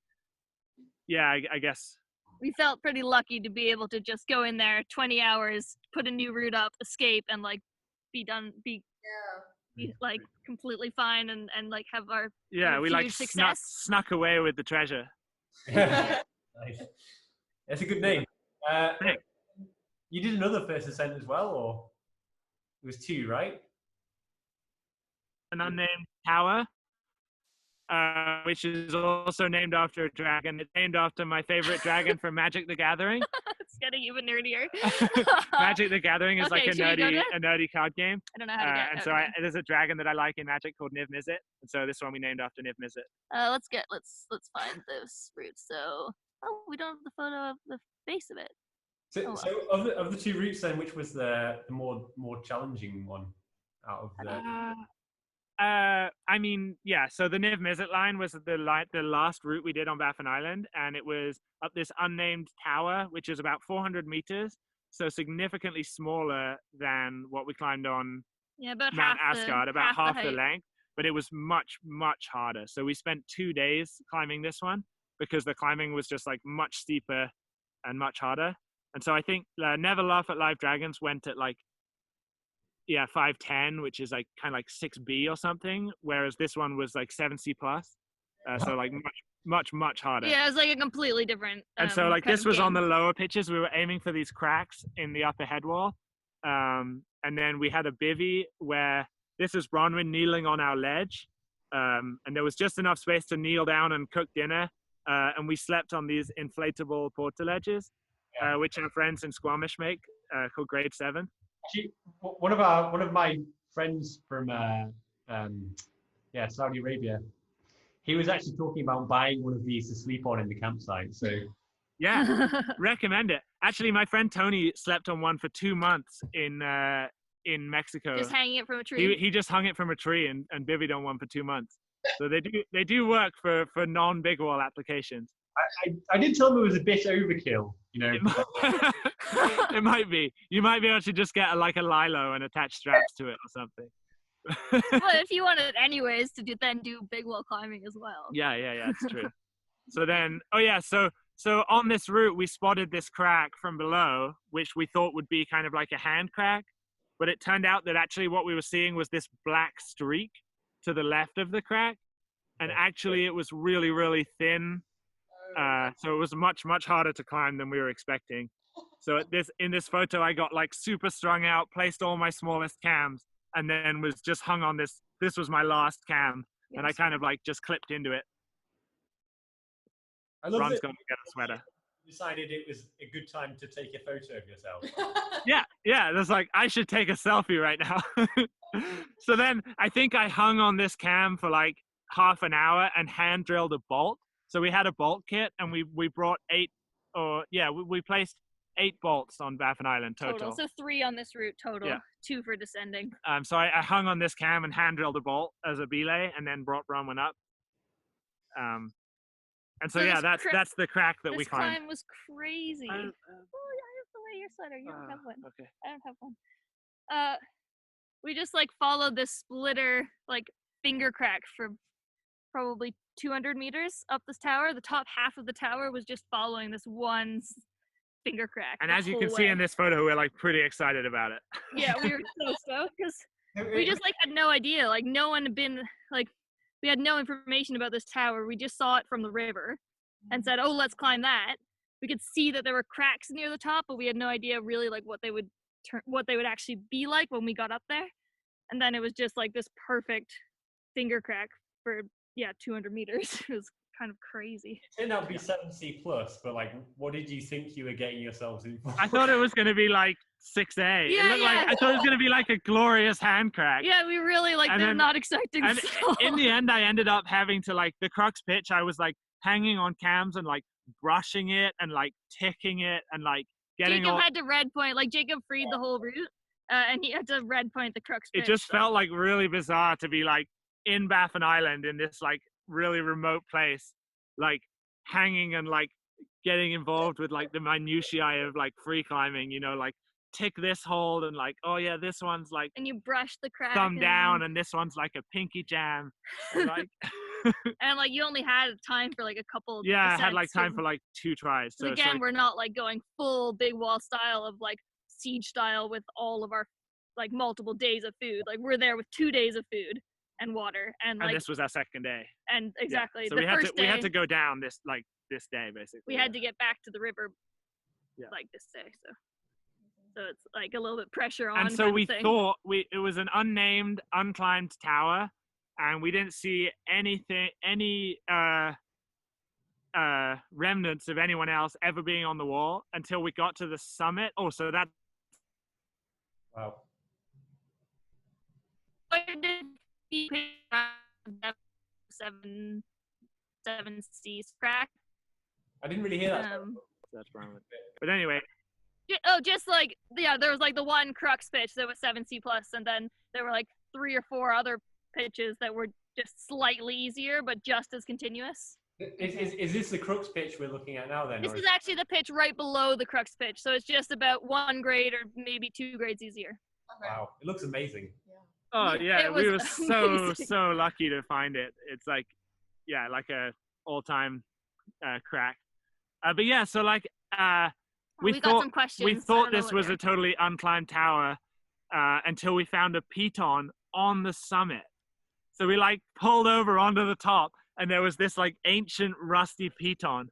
Speaker 1: yeah, I guess.
Speaker 2: We felt pretty lucky to be able to just go in there 20 hours, put a new route up, escape, and like be like completely fine and like have our
Speaker 1: we like
Speaker 2: success.
Speaker 1: snuck away with the treasure.
Speaker 3: Nice. That's a good name. You did another first ascent as well, or it was 2, right?
Speaker 1: An unnamed tower, which is also named after a dragon. It's named after my favorite dragon from Magic the Gathering.
Speaker 2: It's getting even nerdier.
Speaker 1: Magic the Gathering is like a nerdy card game.
Speaker 2: I don't know how to get
Speaker 1: and so there's a dragon that I like in Magic called Niv Mizzet, and so this one we named after Niv Mizzet.
Speaker 2: Let's find those routes. So we don't have the photo of the face of it.
Speaker 3: So of the 2 routes, then, which was the more challenging one out of the?
Speaker 1: I mean, yeah. So the Niv Mizzet line was the last route we did on Baffin Island, and it was up this unnamed tower, which is about 400 meters, so significantly smaller than what we climbed on
Speaker 2: about
Speaker 1: Mount Asgard, about half the
Speaker 2: height.
Speaker 1: length. But it was much harder. So we spent 2 days climbing this one because the climbing was just like much steeper and much harder. And so I think Never Laugh at Live Dragons went at like 510, which is like kind of like 6B or something, whereas this one was like 7C plus, so like much harder.
Speaker 2: Yeah, it was like a completely different.
Speaker 1: And so like this was on the lower pitches. We were aiming for these cracks in the upper head wall, and then we had a bivvy where this is Bronwyn kneeling on our ledge, and there was just enough space to kneel down and cook dinner, and we slept on these inflatable portaledges, which our friends in Squamish make, called Grade 7.
Speaker 3: Actually, one of my friends from Saudi Arabia, he was actually talking about buying one of these to sleep on in the campsite. So
Speaker 1: yeah, recommend it. Actually, my friend Tony slept on one for 2 months in Mexico.
Speaker 2: Just hanging it from a tree.
Speaker 1: He just hung it from a tree and bivvied on one for 2 months. So they do work for non-big wall applications.
Speaker 3: I did tell him it was a bit overkill, you know.
Speaker 1: It might be. You might be able to just get like a lilo and attach straps to it or something.
Speaker 2: Well, if you want it anyways to do big wall climbing as well.
Speaker 1: Yeah, it's true. So then, so on this route, we spotted this crack from below, which we thought would be kind of like a hand crack, but it turned out that actually what we were seeing was this black streak to the left of the crack, and actually it was really, really thin. So it was much harder to climb than we were expecting. So in this photo, I got like super strung out, placed all my smallest cams, and then was just hung on this. This was my last cam, and I kind of like just clipped into it. Ron's going to get a sweater.
Speaker 3: Decided it was a good time to take a photo of yourself.
Speaker 1: Yeah. There's like, I should take a selfie right now. So then I think I hung on this cam for like half an hour and hand drilled a bolt. So we had a bolt kit, and we brought we placed 8 bolts on Baffin Island total.
Speaker 2: So 3 on this route total, 2 for descending.
Speaker 1: So I hung on this cam and hand drilled a bolt as a belay, and then brought Bronwyn up. And so that's the crack that we climbed.
Speaker 2: This climb was crazy. I have to wear your sweater. You don't have one.
Speaker 1: Okay.
Speaker 2: I don't have one. We just like followed this splitter like finger crack for probably 200 meters up this tower. The top half of the tower was just following this one finger crack.
Speaker 1: And as you can see in this photo, we're like pretty excited about it.
Speaker 2: Yeah, we were so stoked because we just like had no idea. Like no one had been like, we had no information about this tower. We just saw it from the river and said, oh, let's climb that. We could see that there were cracks near the top, but we had no idea really like what they would actually be like when we got up there. And then it was just like this perfect finger crack for 200 meters. It was kind of crazy.
Speaker 3: It turned out to be 7C plus, but like, what did you think you were getting yourselves in for?
Speaker 1: I thought it was going to be like 6A.
Speaker 2: Yeah,
Speaker 1: it looked like I thought it was going to be like a glorious hand crack.
Speaker 2: Yeah, we really like
Speaker 1: And
Speaker 2: they're
Speaker 1: then-
Speaker 2: not expecting
Speaker 1: And
Speaker 2: so.
Speaker 1: in the end, I ended up having to like the crux pitch. I was like hanging on cams and like brushing it and like ticking it and like getting
Speaker 2: Jacob
Speaker 1: all.
Speaker 2: had to red point, like Jacob freed the whole route, and he had to red point the crux
Speaker 1: It
Speaker 2: pitch,
Speaker 1: just
Speaker 2: so.
Speaker 1: felt like really bizarre to be like in Baffin Island in this like really remote place, like hanging and like getting involved with like the minutiae of like free climbing, you know, like tick this hold and like, oh yeah, this one's like
Speaker 2: And you brush the crack.
Speaker 1: thumb
Speaker 2: and-
Speaker 1: down and this one's like a pinky jam. And, like,
Speaker 2: And like you only had time for like a couple.
Speaker 1: yeah, I had
Speaker 2: descents,
Speaker 1: like time
Speaker 2: 'cause-
Speaker 1: for like 2 tries.
Speaker 2: 'cause
Speaker 1: So it's
Speaker 2: again,
Speaker 1: like,
Speaker 2: we're not like going full big wall style of like siege style with all of our like multiple days of food. Like we're there with 2 days of food and water, and
Speaker 1: and
Speaker 2: like
Speaker 1: this was our second day.
Speaker 2: and
Speaker 1: Yeah.
Speaker 2: exactly
Speaker 1: So
Speaker 2: the
Speaker 1: we had
Speaker 2: first
Speaker 1: to we had
Speaker 2: day,
Speaker 1: to go down this day basically.
Speaker 2: we had to get back to the river
Speaker 1: Yeah.
Speaker 2: like this day, so it's like a little bit pressure on.
Speaker 1: And so
Speaker 2: kind of
Speaker 1: we
Speaker 2: thing.
Speaker 1: thought it was an unnamed, unclimbed tower, and we didn't see any remnants of anyone else ever being on the wall until we got to the summit. Oh, so that
Speaker 3: Wow.
Speaker 2: Where did he pick up seven C's crack?
Speaker 3: I didn't really hear that.
Speaker 1: that's Bronwyn. But anyway,
Speaker 2: Just like there was like the one crux pitch that was 7C plus, and then there were like 3 or 4 other pitches that were just slightly easier but just as continuous.
Speaker 3: Is this the crux pitch we're looking at now then?
Speaker 2: This
Speaker 3: or
Speaker 2: is actually the pitch right below the crux pitch, so it's just about 1 grade or maybe 2 grades easier.
Speaker 4: Okay.
Speaker 3: Wow, it looks amazing.
Speaker 1: oh
Speaker 2: Yeah,
Speaker 1: yeah,
Speaker 2: it
Speaker 1: we were
Speaker 2: was amazing.
Speaker 1: so lucky to find it. It's like, yeah, like a all-time crack. But yeah, so like we
Speaker 2: got
Speaker 1: thought
Speaker 2: some questions.
Speaker 1: we
Speaker 2: I
Speaker 1: thought
Speaker 2: don't know
Speaker 1: this
Speaker 2: what
Speaker 1: was
Speaker 2: they're-
Speaker 1: a totally unclimbed tower until we found a piton on the summit. So we like pulled over onto the top, and there was this like ancient rusty piton.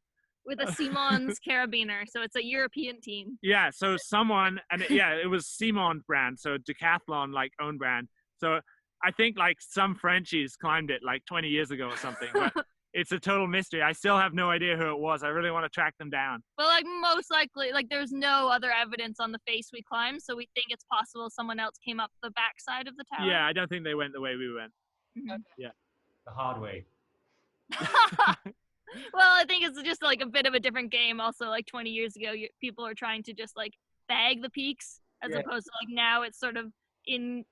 Speaker 2: with a Simon's carabiner, so it's a European team.
Speaker 1: Yeah, so someone, and it was Simon brand, so Decathlon like own brand. So I think like some Frenchies climbed it like 20 years ago or something. But it's a total mystery. I still have no idea who it was. I really want to track them down.
Speaker 2: But like most likely, like there's no other evidence on the face we climbed, so we think it's possible someone else came up the backside of the tower.
Speaker 1: Yeah, I don't think they went the way we went.
Speaker 2: Mhm.
Speaker 3: The hard way.
Speaker 2: Well, I think it's just like a bit of a different game. Also, like 20 years ago, people are trying to just like bag the peaks, as
Speaker 3: Yeah.
Speaker 2: opposed to like now it's sort of in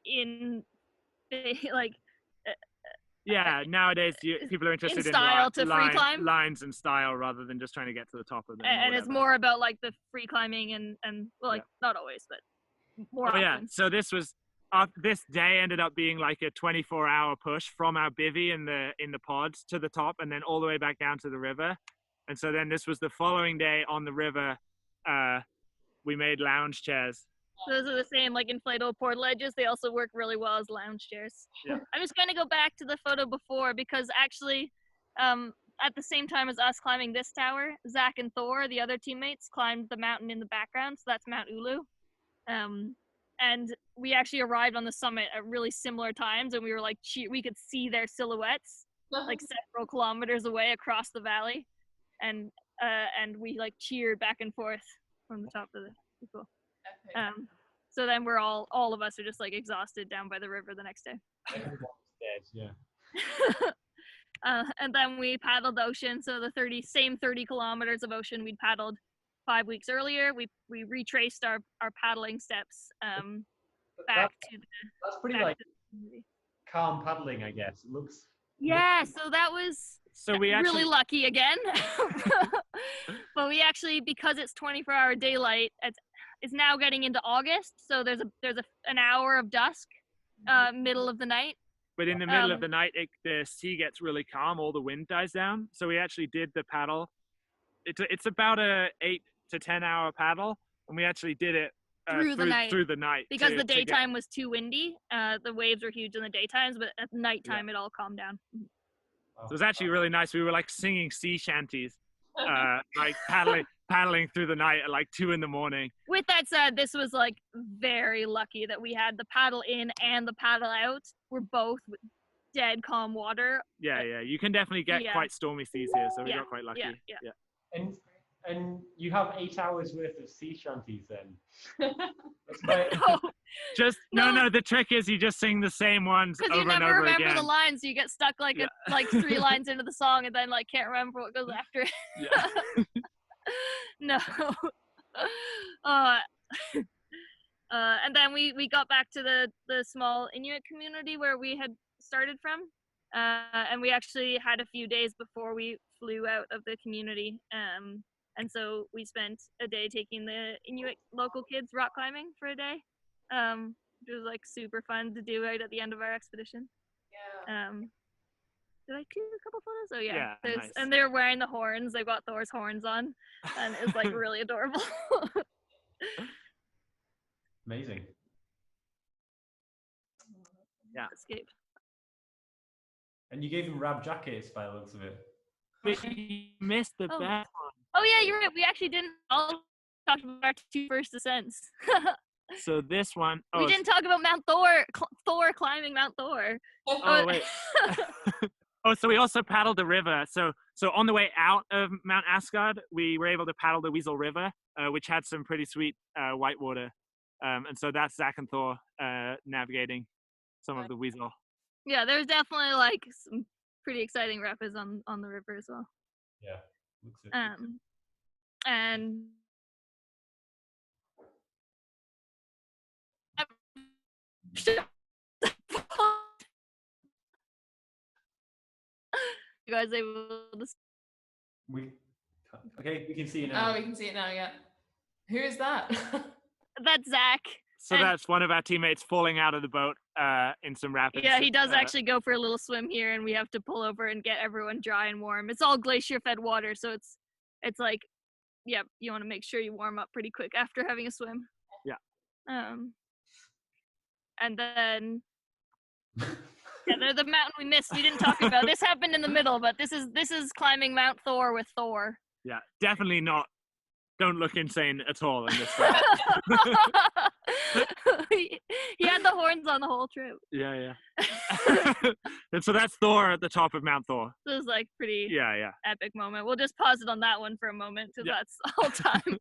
Speaker 2: like
Speaker 1: Yeah, nowadays people are interested in
Speaker 2: style to free climb?
Speaker 1: lines and style rather than just trying to get to the top of them. or
Speaker 2: and it's
Speaker 1: whatever.
Speaker 2: more about like the free climbing and well, like not always, but more
Speaker 1: Oh
Speaker 2: often.
Speaker 1: yeah, so this day ended up being like a 24-hour push from our bivvy in the pods to the top and then all the way back down to the river. And so then this was the following day on the river. We made lounge chairs.
Speaker 2: Those are the same like inflatable portal edges. They also work really well as lounge chairs.
Speaker 1: Yeah.
Speaker 2: I'm just gonna go back to the photo before because actually, at the same time as us climbing this tower, Zach and Thor, the other teammates, climbed the mountain in the background. So that's Mount Ulu. And we actually arrived on the summit at really similar times, and we were like, we could see their silhouettes like several kilometers away across the valley, and we like cheered back and forth from the top of the people. So then we're all of us are just like exhausted down by the river the next day.
Speaker 3: Everyone's dead, yeah.
Speaker 2: And then we paddled the ocean. So the 30 kilometers of ocean we'd paddled 5 weeks earlier. We retraced our paddling steps back to the.
Speaker 3: That's pretty
Speaker 2: back
Speaker 3: like
Speaker 2: to the community.
Speaker 3: calm paddling, I guess. It looks.
Speaker 2: Yeah, so that was
Speaker 1: So we
Speaker 2: really
Speaker 1: actually
Speaker 2: lucky again. But we actually, because it's 24-hour daylight, it's now getting into August. So there's an hour of dusk, middle of the night.
Speaker 1: But in the middle of
Speaker 2: Um,
Speaker 1: the night, the sea gets really calm. All the wind dies down. So we actually did the paddle. It's about a 8 to 10 hour paddle, and we actually did it
Speaker 2: Through the night.
Speaker 1: Through the night
Speaker 2: Because
Speaker 1: to-
Speaker 2: the
Speaker 1: to get-
Speaker 2: daytime was too windy. The waves were huge in the daytimes, but at nighttime it all calmed down.
Speaker 1: So it was actually really nice. We were like singing sea shanties, like paddling through the night at like 2 a.m.
Speaker 2: With that said, this was like very lucky that we had the paddle in and the paddle out were both dead calm water.
Speaker 1: Yeah, yeah. You can definitely get
Speaker 2: Yeah.
Speaker 1: quite stormy seas here, so we
Speaker 2: Yeah,
Speaker 1: got quite lucky.
Speaker 2: yeah.
Speaker 3: And you have 8 hours worth of sea shanties then. That's quite.
Speaker 2: No,
Speaker 1: Just
Speaker 2: No.
Speaker 1: no. The trick is you just sing the same ones
Speaker 2: because you
Speaker 1: over and
Speaker 2: never
Speaker 1: over
Speaker 2: remember
Speaker 1: again.
Speaker 2: the lines, so you get stuck like
Speaker 1: Yeah.
Speaker 2: like 3 lines into the song, and then like can't remember what goes after it.
Speaker 1: Yeah.
Speaker 2: No. uh, and then we got back to the small Inuit community where we had started from, and we actually had a few days before we flew out of the community, and so we spent a day taking the Inuit local kids rock climbing for a day, which was like super fun to do right at the end of our expedition.
Speaker 4: Yeah.
Speaker 2: Did I take a couple photos? Oh yeah,
Speaker 1: Yeah, nice.
Speaker 2: And they're wearing the horns. They've got Thor's horns on, and it's like really adorable.
Speaker 3: Amazing.
Speaker 1: Yeah.
Speaker 2: Escape.
Speaker 3: And you gave them rab jackets by the looks of it.
Speaker 1: We missed the
Speaker 2: Oh.
Speaker 1: best one.
Speaker 2: Oh yeah, you're right. We actually didn't all talk about our 2 first descents.
Speaker 1: So this one,
Speaker 2: We didn't talk about Mount Thor. Thor climbing Mount Thor.
Speaker 1: Oh wait. Oh, so we also paddled the river. So on the way out of Mount Asgard, we were able to paddle the Weasel River, which had some pretty sweet white water. And so that's Zach and Thor navigating some of the Weasel.
Speaker 2: Yeah, there's definitely like some pretty exciting rapids on the river as well.
Speaker 3: Yeah. Looks it.
Speaker 2: And you guys able to
Speaker 3: Okay, we can see it
Speaker 4: Oh,
Speaker 3: now.
Speaker 4: we can see it now. Yeah. Who is that?
Speaker 2: that's Zach.
Speaker 1: So
Speaker 2: And-
Speaker 1: that's one of our teammates falling out of the boat in some rapids.
Speaker 2: Yeah, he does actually go for a little swim here, and we have to pull over and get everyone dry and warm. It's all glacier-fed water, so it's like, yeah, you want to make sure you warm up pretty quick after having a swim.
Speaker 1: Yeah.
Speaker 2: And then yeah, the mountain we missed. We didn't talk about. This happened in the middle, but this is climbing Mount Thor with Thor.
Speaker 1: Yeah, definitely not. Don't look insane at all in this one.
Speaker 2: He had the horns on the whole trip.
Speaker 1: Yeah. And so that's Thor at the top of Mount Thor.
Speaker 2: It was like pretty
Speaker 1: Yeah.
Speaker 2: epic moment. We'll just pause it on that one for a moment because
Speaker 1: Yeah.
Speaker 2: that's all time.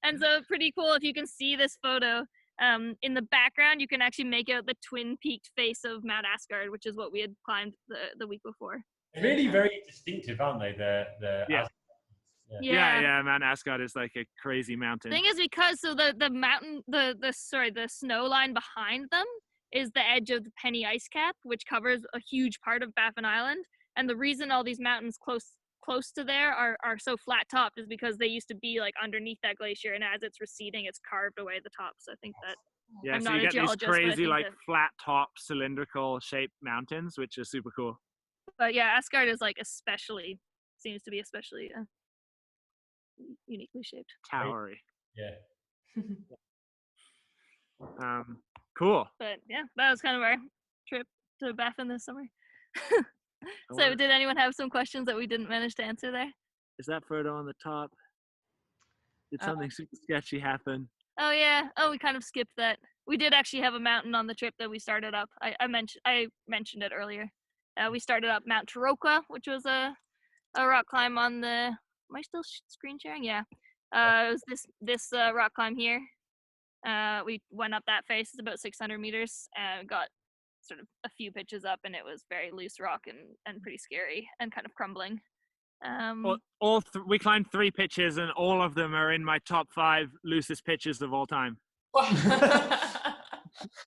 Speaker 2: And so pretty cool if you can see this photo. In the background, you can actually make out the twin-peaked face of Mount Asgard, which is what we had climbed the week before.
Speaker 3: Really very distinctive, aren't they?
Speaker 1: Yeah. Yeah, Mount Asgard is like a crazy mountain.
Speaker 2: Thing is, because so the mountain, the snow line behind them is the edge of the Penny Ice Cap, which covers a huge part of Baffin Island. And the reason all these mountains close to there are so flat topped is because they used to be like underneath that glacier, and as it's receding, it's carved away the top. So I think that
Speaker 1: Yeah,
Speaker 2: I'm
Speaker 1: so
Speaker 2: not
Speaker 1: you
Speaker 2: a
Speaker 1: get these
Speaker 2: geologist, but I
Speaker 1: crazy
Speaker 2: think
Speaker 1: like
Speaker 2: that-
Speaker 1: flat top cylindrical shaped mountains, which is super cool.
Speaker 2: But yeah, Asgard is like seems to be especially uniquely shaped.
Speaker 1: Towery.
Speaker 3: Yeah.
Speaker 1: Cool.
Speaker 2: But yeah, that was kind of our trip to Baffin this summer.
Speaker 1: I
Speaker 2: So
Speaker 1: wanna-
Speaker 2: did anyone have some questions that we didn't manage to answer there?
Speaker 1: Is that photo on the top? Did something super sketchy happen?
Speaker 2: Oh yeah. Oh, we kind of skipped that. We did actually have a mountain on the trip that we started up. I mentioned it earlier. We started up Mount Taroka, which was a rock climb on the. Am I still screen sharing? Yeah. It was this rock climb here. We went up that face. It's about 600 meters. Got sort of a few pitches up, and it was very loose rock and pretty scary and kind of crumbling.
Speaker 1: We climbed 3 pitches, and all of them are in my top 5 loosest pitches of all time.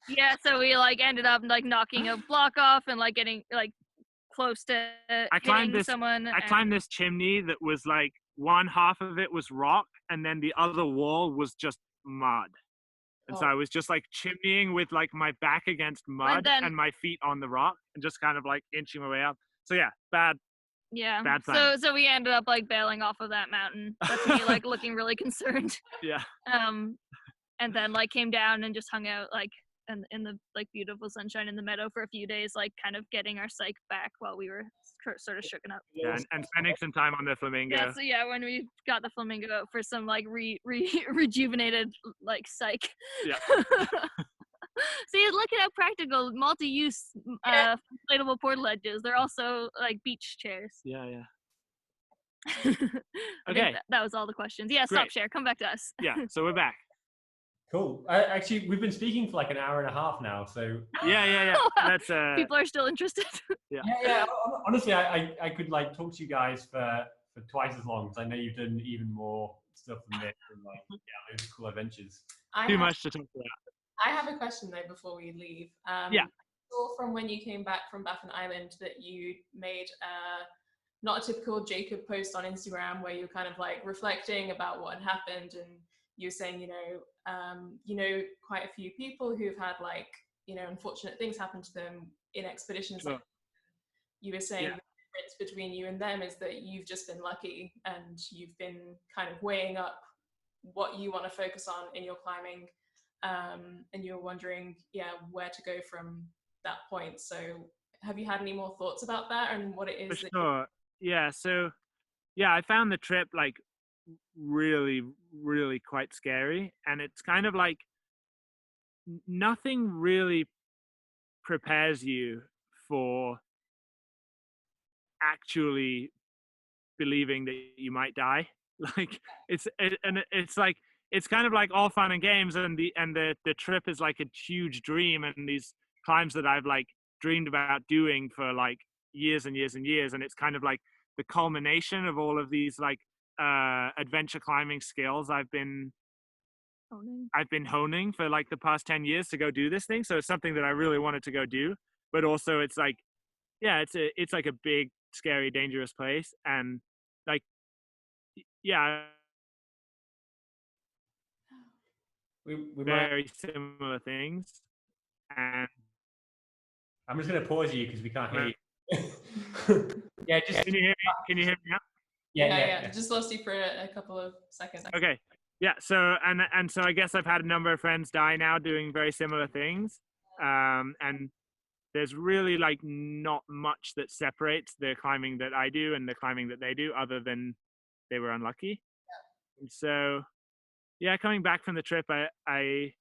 Speaker 2: Yeah, so we like ended up like knocking a block off and like getting like close to hitting someone.
Speaker 1: I climbed this chimney that was like one half of it was rock, and then the other wall was just mud. And so I was just like chimneying with like my back against mud and my feet on the rock, and just kind of like inching my way up. So yeah, bad.
Speaker 2: Yeah.
Speaker 1: Bad plan.
Speaker 2: So we ended up like bailing off of that mountain. That's me like looking really concerned.
Speaker 1: Yeah.
Speaker 2: And then like came down and just hung out like in the like beautiful sunshine in the meadow for a few days, like kind of getting our psyche back while we were sort of shooken up.
Speaker 1: Yeah, and spending some time on the flamingo.
Speaker 2: Yeah, so yeah, when we got the flamingo out for some like rejuvenated like psyche.
Speaker 1: Yeah.
Speaker 2: See, look at how practical, multi-use inflatable portal edges. They're also like beach chairs.
Speaker 1: Yeah, yeah.
Speaker 2: I
Speaker 1: Okay.
Speaker 2: think that was all the questions. Yeah, stop
Speaker 1: Great.
Speaker 2: share. Come back to us.
Speaker 1: Yeah, so we're back.
Speaker 3: Cool. Actually, we've been speaking for like an hour and a half now, so
Speaker 1: Yeah. That's
Speaker 2: People are still interested.
Speaker 3: yeah. Honestly, I could like talk to you guys for twice as long because I know you've done even more stuff than this and like loads of cool adventures.
Speaker 1: too much to talk about.
Speaker 4: I have a question though before we leave.
Speaker 1: Yeah.
Speaker 4: I saw from when you came back from Baffin Island that you made not a typical Jacob post on Instagram where you're kind of like reflecting about what had happened, and you're saying, quite a few people who've had like, unfortunate things happen to them in expeditions.
Speaker 1: Sure.
Speaker 4: Like you were saying the difference between you and them is that you've just been lucky and you've been kind of weighing up what you want to focus on in your climbing. And you're wondering, where to go from that point. So have you had any more thoughts about that and what it is?
Speaker 1: For sure. Yeah. So, I found the trip like really, really quite scary. And it's kind of like nothing really prepares you for actually believing that you might die. Like it's like it's kind of like all fun and games, and the trip is like a huge dream, and these climbs that I've like dreamed about doing for like years and years and years, and it's kind of like the culmination of all of these like adventure climbing skills I've been honing for like the past 10 years to go do this thing. So it's something that I really wanted to go do, but also it's like it's like a big, scary, dangerous place, and like
Speaker 3: we
Speaker 1: very similar things. And
Speaker 3: I'm just going to pause you because we can't hear you. Yeah, just
Speaker 1: can you hear me now?
Speaker 3: Yeah.
Speaker 4: Just lost you for a couple of seconds.
Speaker 1: Okay. Yeah. So and so I guess I've had a number of friends die now doing very similar things. And there's really like not much that separates the climbing that I do and the climbing that they do, other than they were unlucky. Yeah. And so, coming back from the trip, I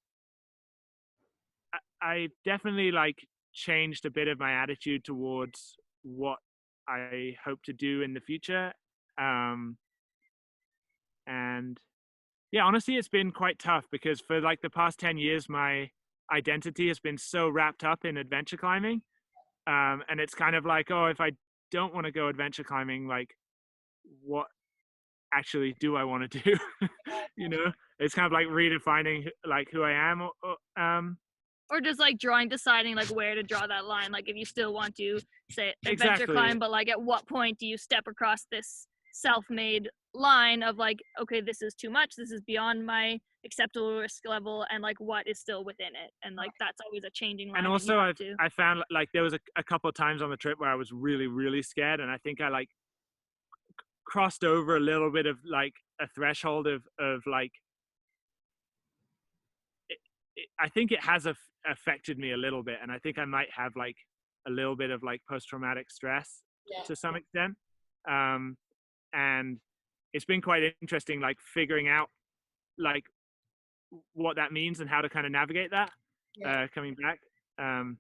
Speaker 1: definitely like changed a bit of my attitude towards what I hope to do in the future. And honestly, it's been quite tough because for like the past 10 years, my identity has been so wrapped up in adventure climbing. And it's kind of like, if I don't want to go adventure climbing, like what actually do I want to do? It's kind of like redefining like who I am.
Speaker 2: Or just like deciding like where to draw that line. Like if you still want to say adventure climb, but like at what point do you step across this self-made line of like, okay, this is too much, this is beyond my acceptable risk level, and like what is still within it, and like that's always a changing line.
Speaker 1: And also I found like there was a couple of times on the trip where I was really, really scared, and I think I like crossed over a little bit of like a threshold of like I think it has affected me a little bit, and I think I might have like a little bit of like post-traumatic stress to some extent. And it's been quite interesting, like figuring out like what that means and how to kind of navigate that coming back. And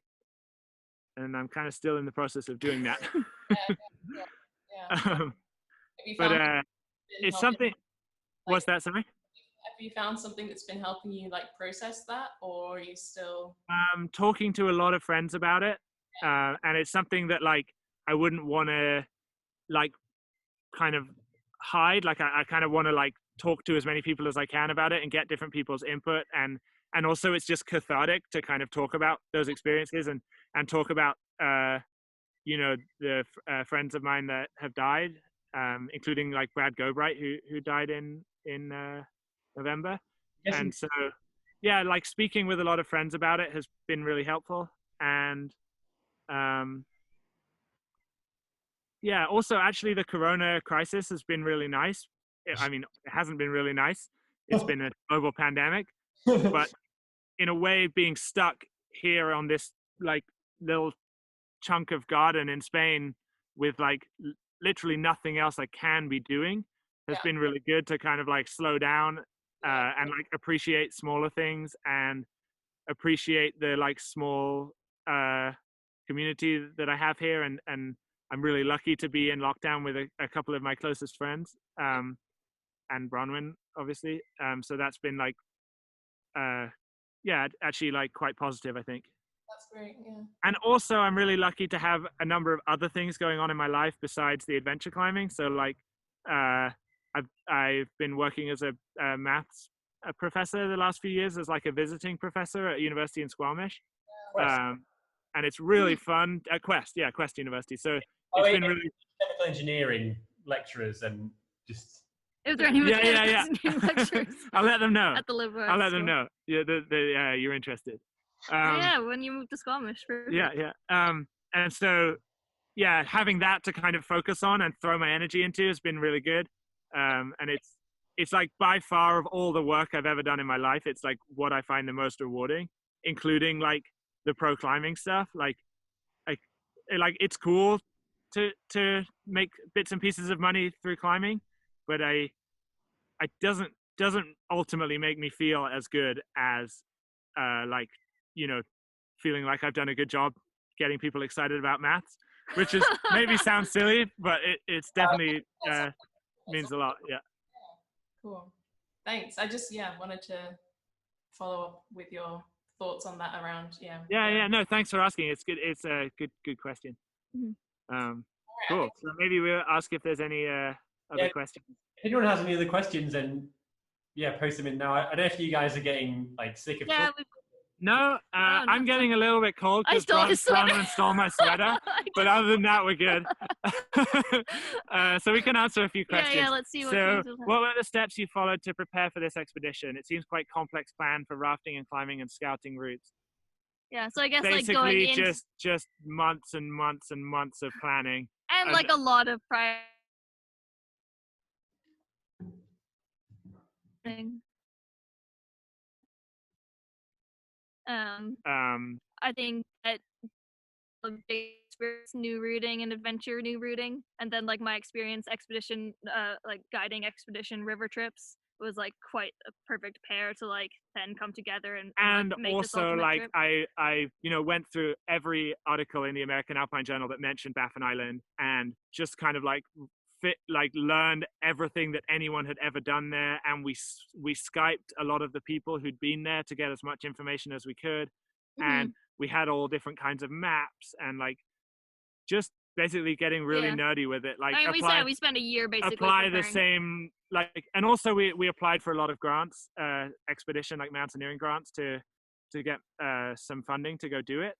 Speaker 1: I'm kind of still in the process of doing that. But it's something. What's that? Sorry.
Speaker 4: Have you found something that's been helping you like process that, or are you still
Speaker 1: talking to a lot of friends about it? And it's something that like I wouldn't want to like kind of hide. Like I kind of want to like talk to as many people as I can about it and get different people's input, and also it's just cathartic to kind of talk about those experiences and talk about the friends of mine that have died, including like Brad Gobright who died in November. Yes. And so like speaking with a lot of friends about it has been really helpful. And also actually the corona crisis has been really nice. I mean, it hasn't been really nice. It's been a global pandemic, but in a way being stuck here on this like little chunk of garden in Spain with like literally nothing else I can be doing has been really good to kind of like slow down and like appreciate smaller things and appreciate the like small community that I have here, and I'm really lucky to be in lockdown with a couple of my closest friends, and Bronwyn, obviously. So that's been like, actually like quite positive, I think.
Speaker 4: That's great, yeah.
Speaker 1: And also, I'm really lucky to have a number of other things going on in my life besides the adventure climbing. So like, I've been working as a maths professor the last few years as like a visiting professor at university in Squamish. And it's really fun at Quest University. So it's been really
Speaker 3: chemical engineering lecturers and just.
Speaker 2: Is there any
Speaker 1: yeah.
Speaker 2: lectures?
Speaker 1: I'll let them know.
Speaker 2: At the liberal
Speaker 1: I'll let
Speaker 2: arts
Speaker 1: them
Speaker 2: school?
Speaker 1: know. Yeah, you're interested.
Speaker 2: Yeah, when you move to Squamish.
Speaker 1: Yeah. And so, yeah, having that to kind of focus on and throw my energy into has been really good. And it's like by far of all the work I've ever done in my life, it's like what I find the most rewarding, including like the pro climbing stuff. Like it's cool to make bits and pieces of money through climbing, but it doesn't ultimately make me feel as good as like, you know, feeling like I've done a good job getting people excited about maths, which is maybe sounds silly, but it's definitely means a lot. Yeah.
Speaker 4: Cool. Thanks. I just wanted to follow up with your thoughts on that around
Speaker 1: Yeah. No, thanks for asking. It's good. It's a good question.
Speaker 2: Mm-hmm.
Speaker 1: Cool. So maybe we'll ask if there's any other questions.
Speaker 3: If anyone has any other questions, then post them in now. I don't know if you guys are getting like sick of talking.
Speaker 1: No, I'm getting a little bit cold because Bronwyn stole my sweater. But other than that, we're good. So we can answer a few questions.
Speaker 2: Yeah, let's see.
Speaker 1: What were the steps you followed to prepare for this expedition? It seems quite complex plan for rafting and climbing and scouting routes.
Speaker 2: Yeah, so I guess
Speaker 1: basically
Speaker 2: like going in
Speaker 1: just months and months and months of planning.
Speaker 2: And like a lot of prior thing. I think that new routing and adventure new routing, and then like my experience expedition like guiding expedition river trips was like quite a perfect pair to like then come together and like, make
Speaker 1: also like
Speaker 2: trip.
Speaker 1: I went through every article in the American Alpine Journal that mentioned Baffin Island and just kind of like learned everything that anyone had ever done there, and we Skyped a lot of the people who'd been there to get as much information as we could. And we had all different kinds of maps and like just basically getting really nerdy with it. Like
Speaker 2: we spent a year basically
Speaker 1: apply the same and also we applied for a lot of grants, expedition like mountaineering grants to get some funding to go do it.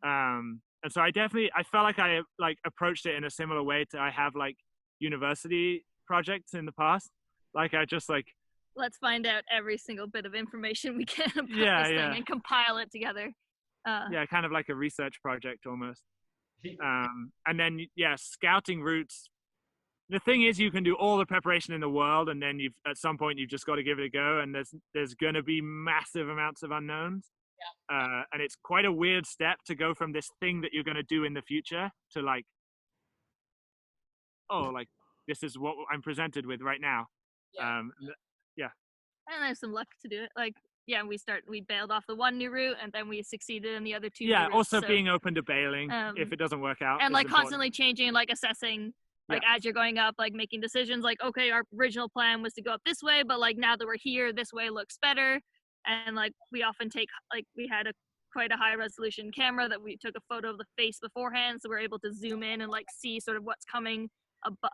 Speaker 1: And so I felt like I like approached it in a similar way to I have like university projects in the past. Like I just like
Speaker 2: let's find out every single bit of information we can about this thing and compile it together.
Speaker 1: Kind of like a research project almost. And then scouting routes. The thing is, you can do all the preparation in the world, and then at some point you've just got to give it a go. And there's going to be massive amounts of unknowns. And it's quite a weird step to go from this thing that you're going to do in the future to like, this is what I'm presented with right now.
Speaker 2: And there's some luck to do it. Like, we bailed off the one new route, and then we succeeded in the other two.
Speaker 1: Yeah, also being open to bailing if it doesn't work out.
Speaker 2: And like constantly changing and like assessing, like as you're going up, like making decisions. Like, okay, our original plan was to go up this way, but like now that we're here, this way looks better. And like we often take we had quite a high resolution camera that we took a photo of the face beforehand, so we're able to zoom in and like see sort of what's coming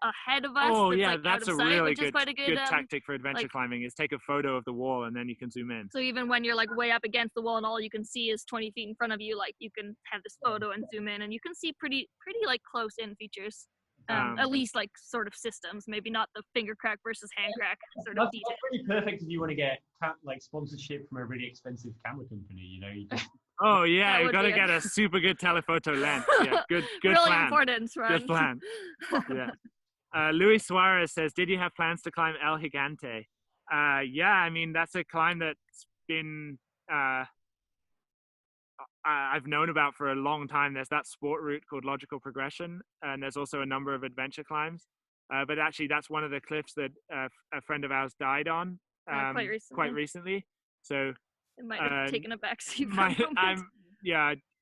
Speaker 2: ahead of us.
Speaker 1: That's a really good tactic for adventure climbing is take a photo of the wall and then you can zoom in.
Speaker 2: So even when you're like way up against the wall and all you can see is 20 feet in front of you, like you can have this photo and zoom in and you can see pretty like close in features. At least like sort of systems, maybe not the finger crack versus hand crack sort of detail.
Speaker 3: That's pretty perfect if you want to get like sponsorship from a really expensive camera company, you know. You just...
Speaker 1: Oh yeah, you got to get a super good telephoto lens. Yeah, good
Speaker 2: really
Speaker 1: plan.
Speaker 2: Important, right?
Speaker 1: Good plan. Yeah. Luis Suarez says, "Did you have plans to climb El Gigante?" I mean that's a climb that's been I've known about for a long time. There's that sport route called Logical Progression, and there's also a number of adventure climbs. But actually, that's one of the cliffs that a friend of ours died on quite recently. So
Speaker 2: It might have taken a backseat.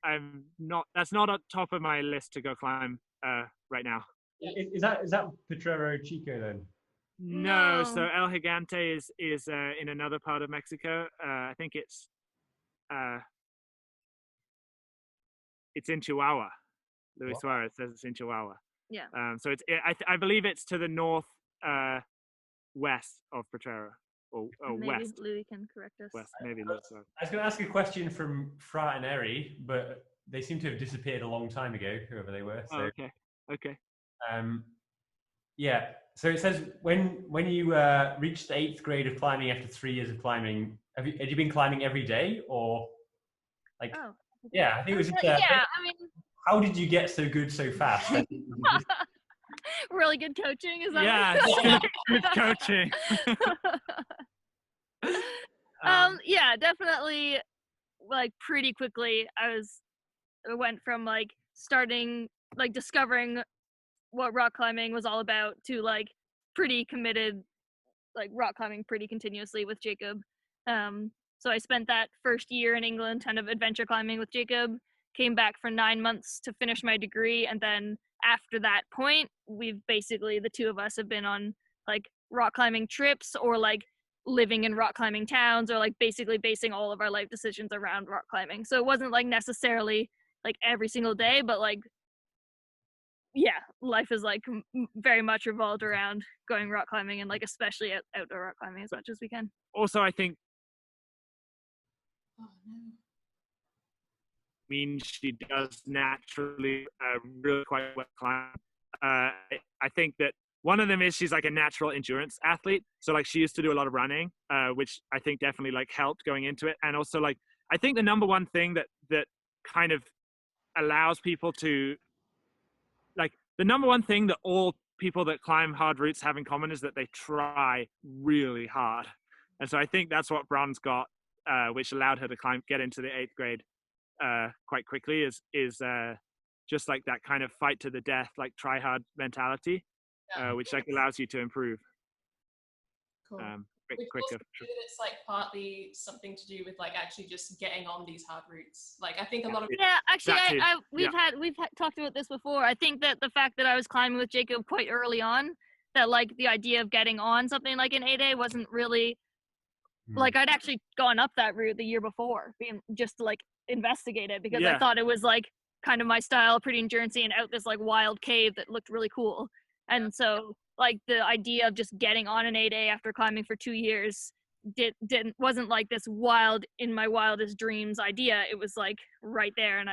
Speaker 1: I'm not. That's not on top of my list to go climb right now.
Speaker 3: Is that Potrero Chico then?
Speaker 1: No, so
Speaker 2: No.
Speaker 1: El Gigante is in another part of Mexico. I think it's in Chihuahua. Luis
Speaker 3: What?
Speaker 1: Suarez says it's in Chihuahua.
Speaker 2: Yeah.
Speaker 1: So I believe it's to the north west of Potrero, or
Speaker 2: Maybe
Speaker 1: west.
Speaker 2: Louis can correct us.
Speaker 1: West, maybe Luis Suarez.
Speaker 3: I was going to ask a question from Frat and Eri, but they seem to have disappeared a long time ago, whoever they were. So,
Speaker 1: Oh, okay.
Speaker 3: Yeah. So it says when you reached the 8th grade of climbing after 3 years of climbing, had you been climbing every day or like?
Speaker 2: Oh.
Speaker 3: Yeah, I think it was. Just,
Speaker 2: Yeah, I mean.
Speaker 3: How did you get so good so fast?
Speaker 2: Really good coaching, is that?
Speaker 1: Yeah, good coaching.
Speaker 2: Yeah, definitely. Like pretty quickly, I went from like starting like discovering what rock climbing was all about to like pretty committed, like rock climbing pretty continuously with Jacob. So I spent that first year in England kind of adventure climbing with Jacob, came back for 9 months to finish my degree, and then after that point, we've basically, the two of us have been on like rock climbing trips or like living in rock climbing towns or like basically basing all of our life decisions around rock climbing. So it wasn't like necessarily like every single day, but like, yeah, life is like very much revolved around going rock climbing and like especially outdoor rock climbing as much as we can.
Speaker 1: Also, I think
Speaker 4: Oh no.
Speaker 1: means she does naturally really quite well climb. I think that one of them is she's like a natural endurance athlete. So like she used to do a lot of running, which I think definitely like helped going into it. And also like, I think the number one thing that kind of allows people to like, the number one thing that all people that climb hard routes have in common is that they try really hard. And so I think that's what Bron's got, which allowed her to get into the 8th grade quite quickly is just like that kind of fight to the death, like try hard mentality, which like allows you to improve
Speaker 4: Cool.
Speaker 1: quicker.
Speaker 4: It's like partly something to do with like actually just getting on these hard routes. Like I think a lot of
Speaker 2: Actually, we've talked about this before. I think that the fact that I was climbing with Jacob quite early on, that like the idea of getting on something like an 8A wasn't really like I'd actually gone up that route the year before, being just to like investigate it because I thought it was like kind of my style, pretty endurance-y and out this like wild cave that looked really cool. And so like the idea of just getting on an 8A after climbing for 2 years wasn't like this wild, in my wildest dreams idea. It was like right there, and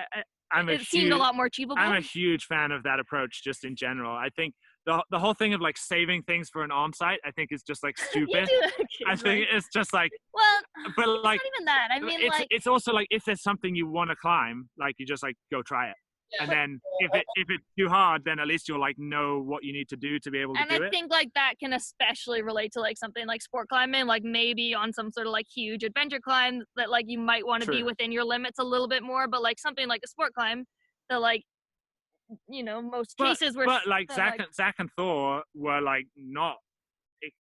Speaker 2: it seemed a lot more achievable.
Speaker 1: I'm a huge fan of that approach just in general. I think the whole thing of like saving things for an on-site, I think is just like stupid. I think it's just like,
Speaker 2: well,
Speaker 1: but like
Speaker 2: not even that. I mean,
Speaker 1: it's also like if there's something you want to climb, like you just like go try it. And then if it's too hard, then at least you'll like know what you need to do to be able to do it.
Speaker 2: And I think like that can especially relate to like something like sport climbing, like maybe on some sort of like huge adventure climb that like you might want to be within your limits a little bit more, but like something like a sport climb that like, you know, most cases were.
Speaker 1: But like Zach and Thor were like not,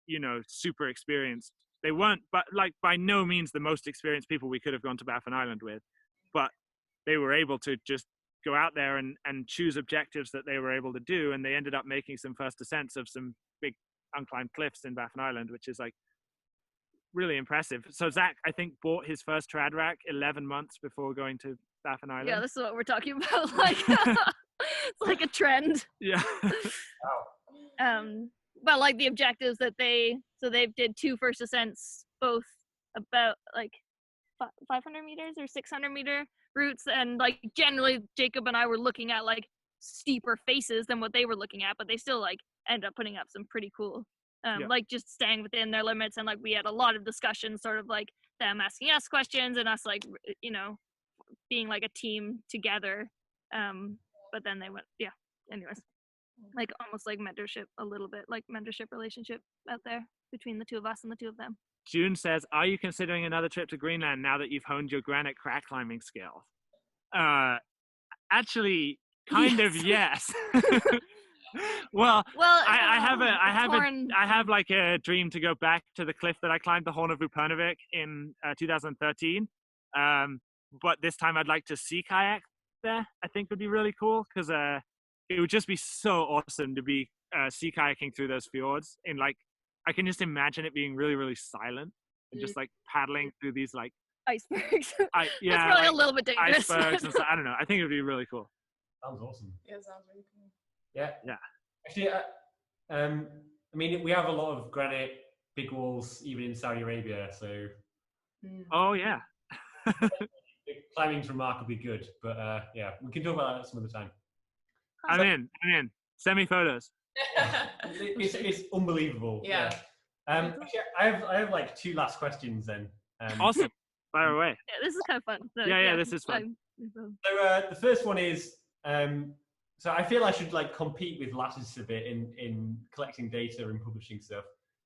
Speaker 1: you know, super experienced. They weren't, but like by no means the most experienced people we could have gone to Baffin Island with, but they were able to just go out there and choose objectives that they were able to do, and they ended up making some first ascents of some big unclimbed cliffs in Baffin Island, which is like really impressive. So Zach, I think, bought his first trad rack 11 months before going to Baffin Island.
Speaker 2: Yeah, this is what we're talking about. Like, it's like a trend.
Speaker 1: Yeah.
Speaker 2: But like the objectives that they did 2 first ascents, both about like 500 meters or 600 meter routes, and like generally Jacob and I were looking at like steeper faces than what they were looking at, but they still like end up putting up some pretty cool like just staying within their limits. And like we had a lot of discussions, sort of like them asking us questions and us like, you know, being like a team together. But then they went, anyways, like almost like mentorship, a little bit like mentorship relationship out there between the two of us and the two of them.
Speaker 1: June says, are you considering another trip to Greenland now that you've honed your granite crack climbing skills? Actually, kind of, yes. Well,
Speaker 2: Well,
Speaker 1: I have like a dream to go back to the cliff that I climbed, the Horn of Upernavik in 2013. But this time I'd like to sea kayak there. I think would be really cool because it would just be so awesome to be sea kayaking through those fjords. And like, I can just imagine it being really, really silent and just like paddling through these like
Speaker 2: icebergs.
Speaker 1: yeah,
Speaker 2: That's probably
Speaker 1: like,
Speaker 2: a little bit dangerous.
Speaker 1: icebergs and stuff. I don't know. I think it would be really cool.
Speaker 3: Sounds awesome.
Speaker 4: Yeah, sounds really cool.
Speaker 3: Yeah.
Speaker 1: Yeah.
Speaker 3: Actually, I mean, we have a lot of granite, big walls, even in Saudi Arabia. So.
Speaker 1: Oh yeah.
Speaker 3: Climbing's remarkably good, but yeah, we can talk about that some other time.
Speaker 1: I'm in. Send me photos.
Speaker 3: It's unbelievable.
Speaker 4: Yeah.
Speaker 3: Actually, I have like 2 last questions then.
Speaker 1: Awesome. Fire away.
Speaker 2: Yeah, this is kind of fun. So,
Speaker 1: Yeah, this is fun.
Speaker 3: So the first one is, so I feel I should like compete with Lattice a bit in collecting data and publishing stuff.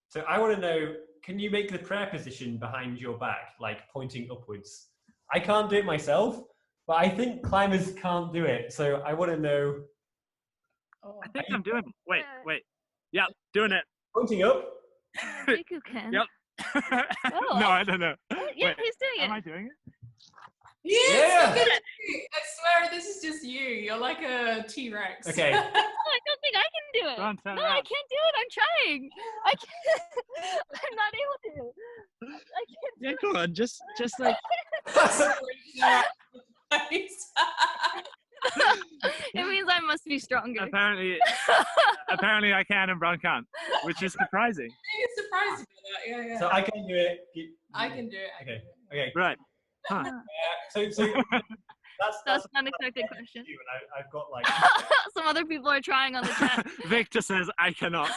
Speaker 3: So I want to know, can you make the prayer position behind your back, like pointing upwards? I can't do it myself, but I think climbers can't do it. So I want to know.
Speaker 1: I think I'm doing it. Wait. Yeah, doing it.
Speaker 3: Pointing up?
Speaker 2: Riku can.
Speaker 1: Yep.
Speaker 2: Oh.
Speaker 1: No, I don't know.
Speaker 2: Yeah,
Speaker 1: Wait,
Speaker 2: he's doing it.
Speaker 1: am I doing it?
Speaker 4: Yes, look at you. I swear this is just you. You're like a T-Rex.
Speaker 3: Okay.
Speaker 2: No, I don't think I can do it.
Speaker 1: Bron, turn
Speaker 2: No,
Speaker 1: around.
Speaker 2: I can't do it. I'm trying. I can't. I'm not able to. I can't.
Speaker 1: Yeah, go on. Just like.
Speaker 2: It means I must be stronger.
Speaker 1: Apparently I can and Bron can't, which is surprising.
Speaker 4: I'm surprised about that. Yeah.
Speaker 3: So I can do it.
Speaker 4: I can do it.
Speaker 3: Okay. Okay.
Speaker 1: Right. Huh.
Speaker 3: So that's
Speaker 2: an unexpected question.
Speaker 3: you, and I've got like.
Speaker 2: Some other people are trying on the chat.
Speaker 1: Victor says I cannot.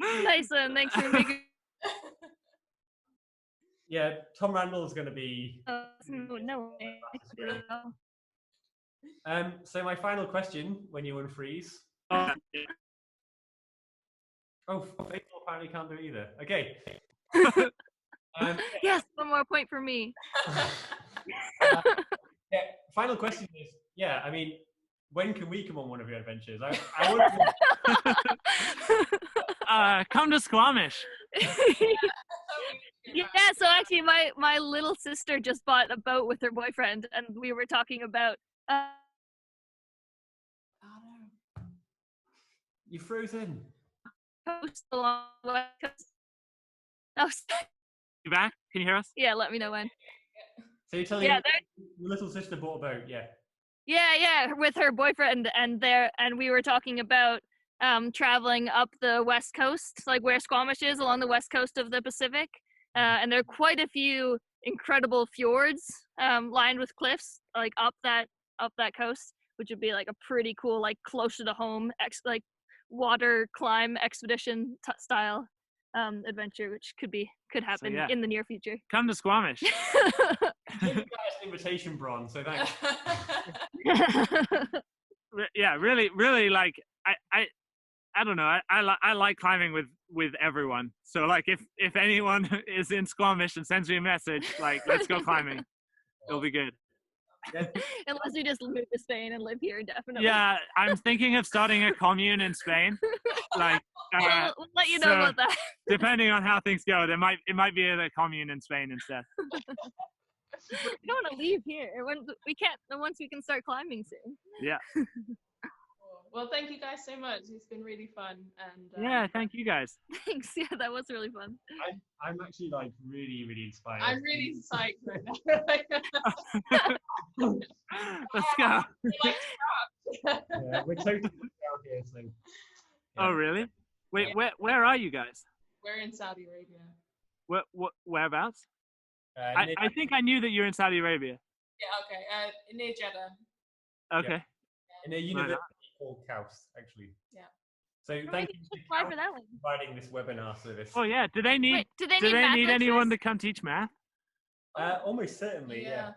Speaker 2: Tyson, thanks for making.
Speaker 3: Yeah, Tom Randall is going to be.
Speaker 2: No way. I can do it all.
Speaker 3: So my final question, when you unfreeze. Oh, Faithful apparently can't do it either. Okay.
Speaker 2: Yes, one more point for me.
Speaker 3: Yeah, final question is, yeah, I mean, when can we come on one of your adventures? I want to...
Speaker 1: Come to Squamish.
Speaker 2: Yeah, so actually my little sister just bought a boat with her boyfriend, and we were talking about
Speaker 3: You frozen.
Speaker 2: coast along the west coast. Oh,
Speaker 1: You back? Can you hear us?
Speaker 2: yeah, let me know when.
Speaker 3: So you're telling
Speaker 2: Yeah,
Speaker 3: me your little sister bought a boat, yeah.
Speaker 2: Yeah, with her boyfriend, and we were talking about traveling up the west coast, like where Squamish is, along the west coast of the Pacific. And there are quite a few incredible fjords lined with cliffs, like up that coast, which would be like a pretty cool, like close to the home, like water climb expedition style adventure, which could happen in the near future.
Speaker 1: Come to Squamish.
Speaker 3: Give you guys an invitation, Bron, so thanks.
Speaker 1: Yeah, really like I don't know. I like climbing with everyone. So like if anyone is in Squamish and sends me a message like let's go climbing, it'll be good.
Speaker 2: Unless you just move to Spain and live here indefinitely.
Speaker 1: Yeah, I'm thinking of starting a commune in Spain. Like
Speaker 2: we'll let you know about that.
Speaker 1: Depending on how things go, it might be a commune in Spain instead.
Speaker 2: We don't want to leave here. Once we can start climbing soon.
Speaker 1: Yeah.
Speaker 4: Well, thank you guys so much. It's been really fun. And
Speaker 1: yeah, thank you guys.
Speaker 2: Thanks. Yeah, that was really fun.
Speaker 3: I'm actually like really, really inspired.
Speaker 4: I'm really psyched right now.
Speaker 1: Let's go.
Speaker 3: Yeah, we're totally down here, so. Yeah.
Speaker 1: Oh, really? Wait, where are you guys?
Speaker 4: We're in Saudi Arabia.
Speaker 1: Whereabouts? I think I knew that you're in Saudi Arabia.
Speaker 4: Yeah, okay. Near Jeddah.
Speaker 1: Okay.
Speaker 3: In a university called Kaus, actually.
Speaker 4: Yeah.
Speaker 3: So thank you to
Speaker 2: apply
Speaker 3: Kaus
Speaker 2: for that one.
Speaker 3: for providing this webinar service.
Speaker 1: Oh yeah. Do they need anyone to come teach math?
Speaker 3: Almost certainly, yeah.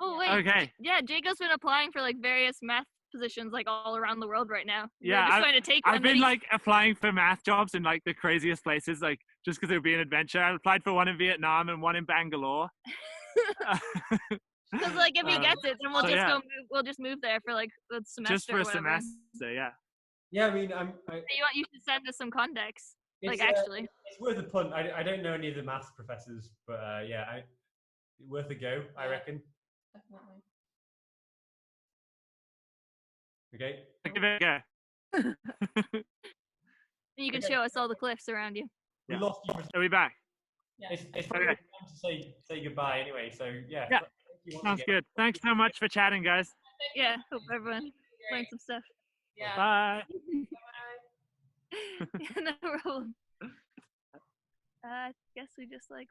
Speaker 2: Oh wait.
Speaker 1: Okay.
Speaker 2: Yeah, Jacob's been applying for like various math positions like all around the world right now.
Speaker 1: Yeah,
Speaker 2: just trying to take one.
Speaker 1: I've been like applying for math jobs in like the craziest places, like just because it would be an adventure. I applied for one in Vietnam and one in Bangalore.
Speaker 2: Because like if he gets it, then we'll
Speaker 1: so
Speaker 2: just
Speaker 1: yeah.
Speaker 2: go. We'll just move there for like the semester.
Speaker 1: Just for
Speaker 2: or
Speaker 1: a
Speaker 2: whatever.
Speaker 1: semester, yeah.
Speaker 3: Yeah, I mean,
Speaker 2: You should send us some context.
Speaker 3: it's,
Speaker 2: Actually.
Speaker 3: it's worth a punt. I don't know any of the maths professors, but yeah, worth a go, I reckon.
Speaker 4: Definitely.
Speaker 3: Okay.
Speaker 1: Give it a go.
Speaker 2: You can
Speaker 3: Okay.
Speaker 2: show us all the cliffs around you.
Speaker 3: We
Speaker 1: Yeah.
Speaker 3: lost you for
Speaker 1: Are we back?
Speaker 4: Yeah.
Speaker 3: It's probably
Speaker 1: Okay.
Speaker 3: time to say goodbye anyway. So yeah.
Speaker 1: Yeah.
Speaker 3: Thank you once
Speaker 1: Sounds
Speaker 3: again.
Speaker 1: good. Thanks so much for chatting, guys.
Speaker 2: Yeah, hope everyone learned some stuff.
Speaker 4: Yeah.
Speaker 1: Bye.
Speaker 4: Bye.
Speaker 2: No problem. I guess we just like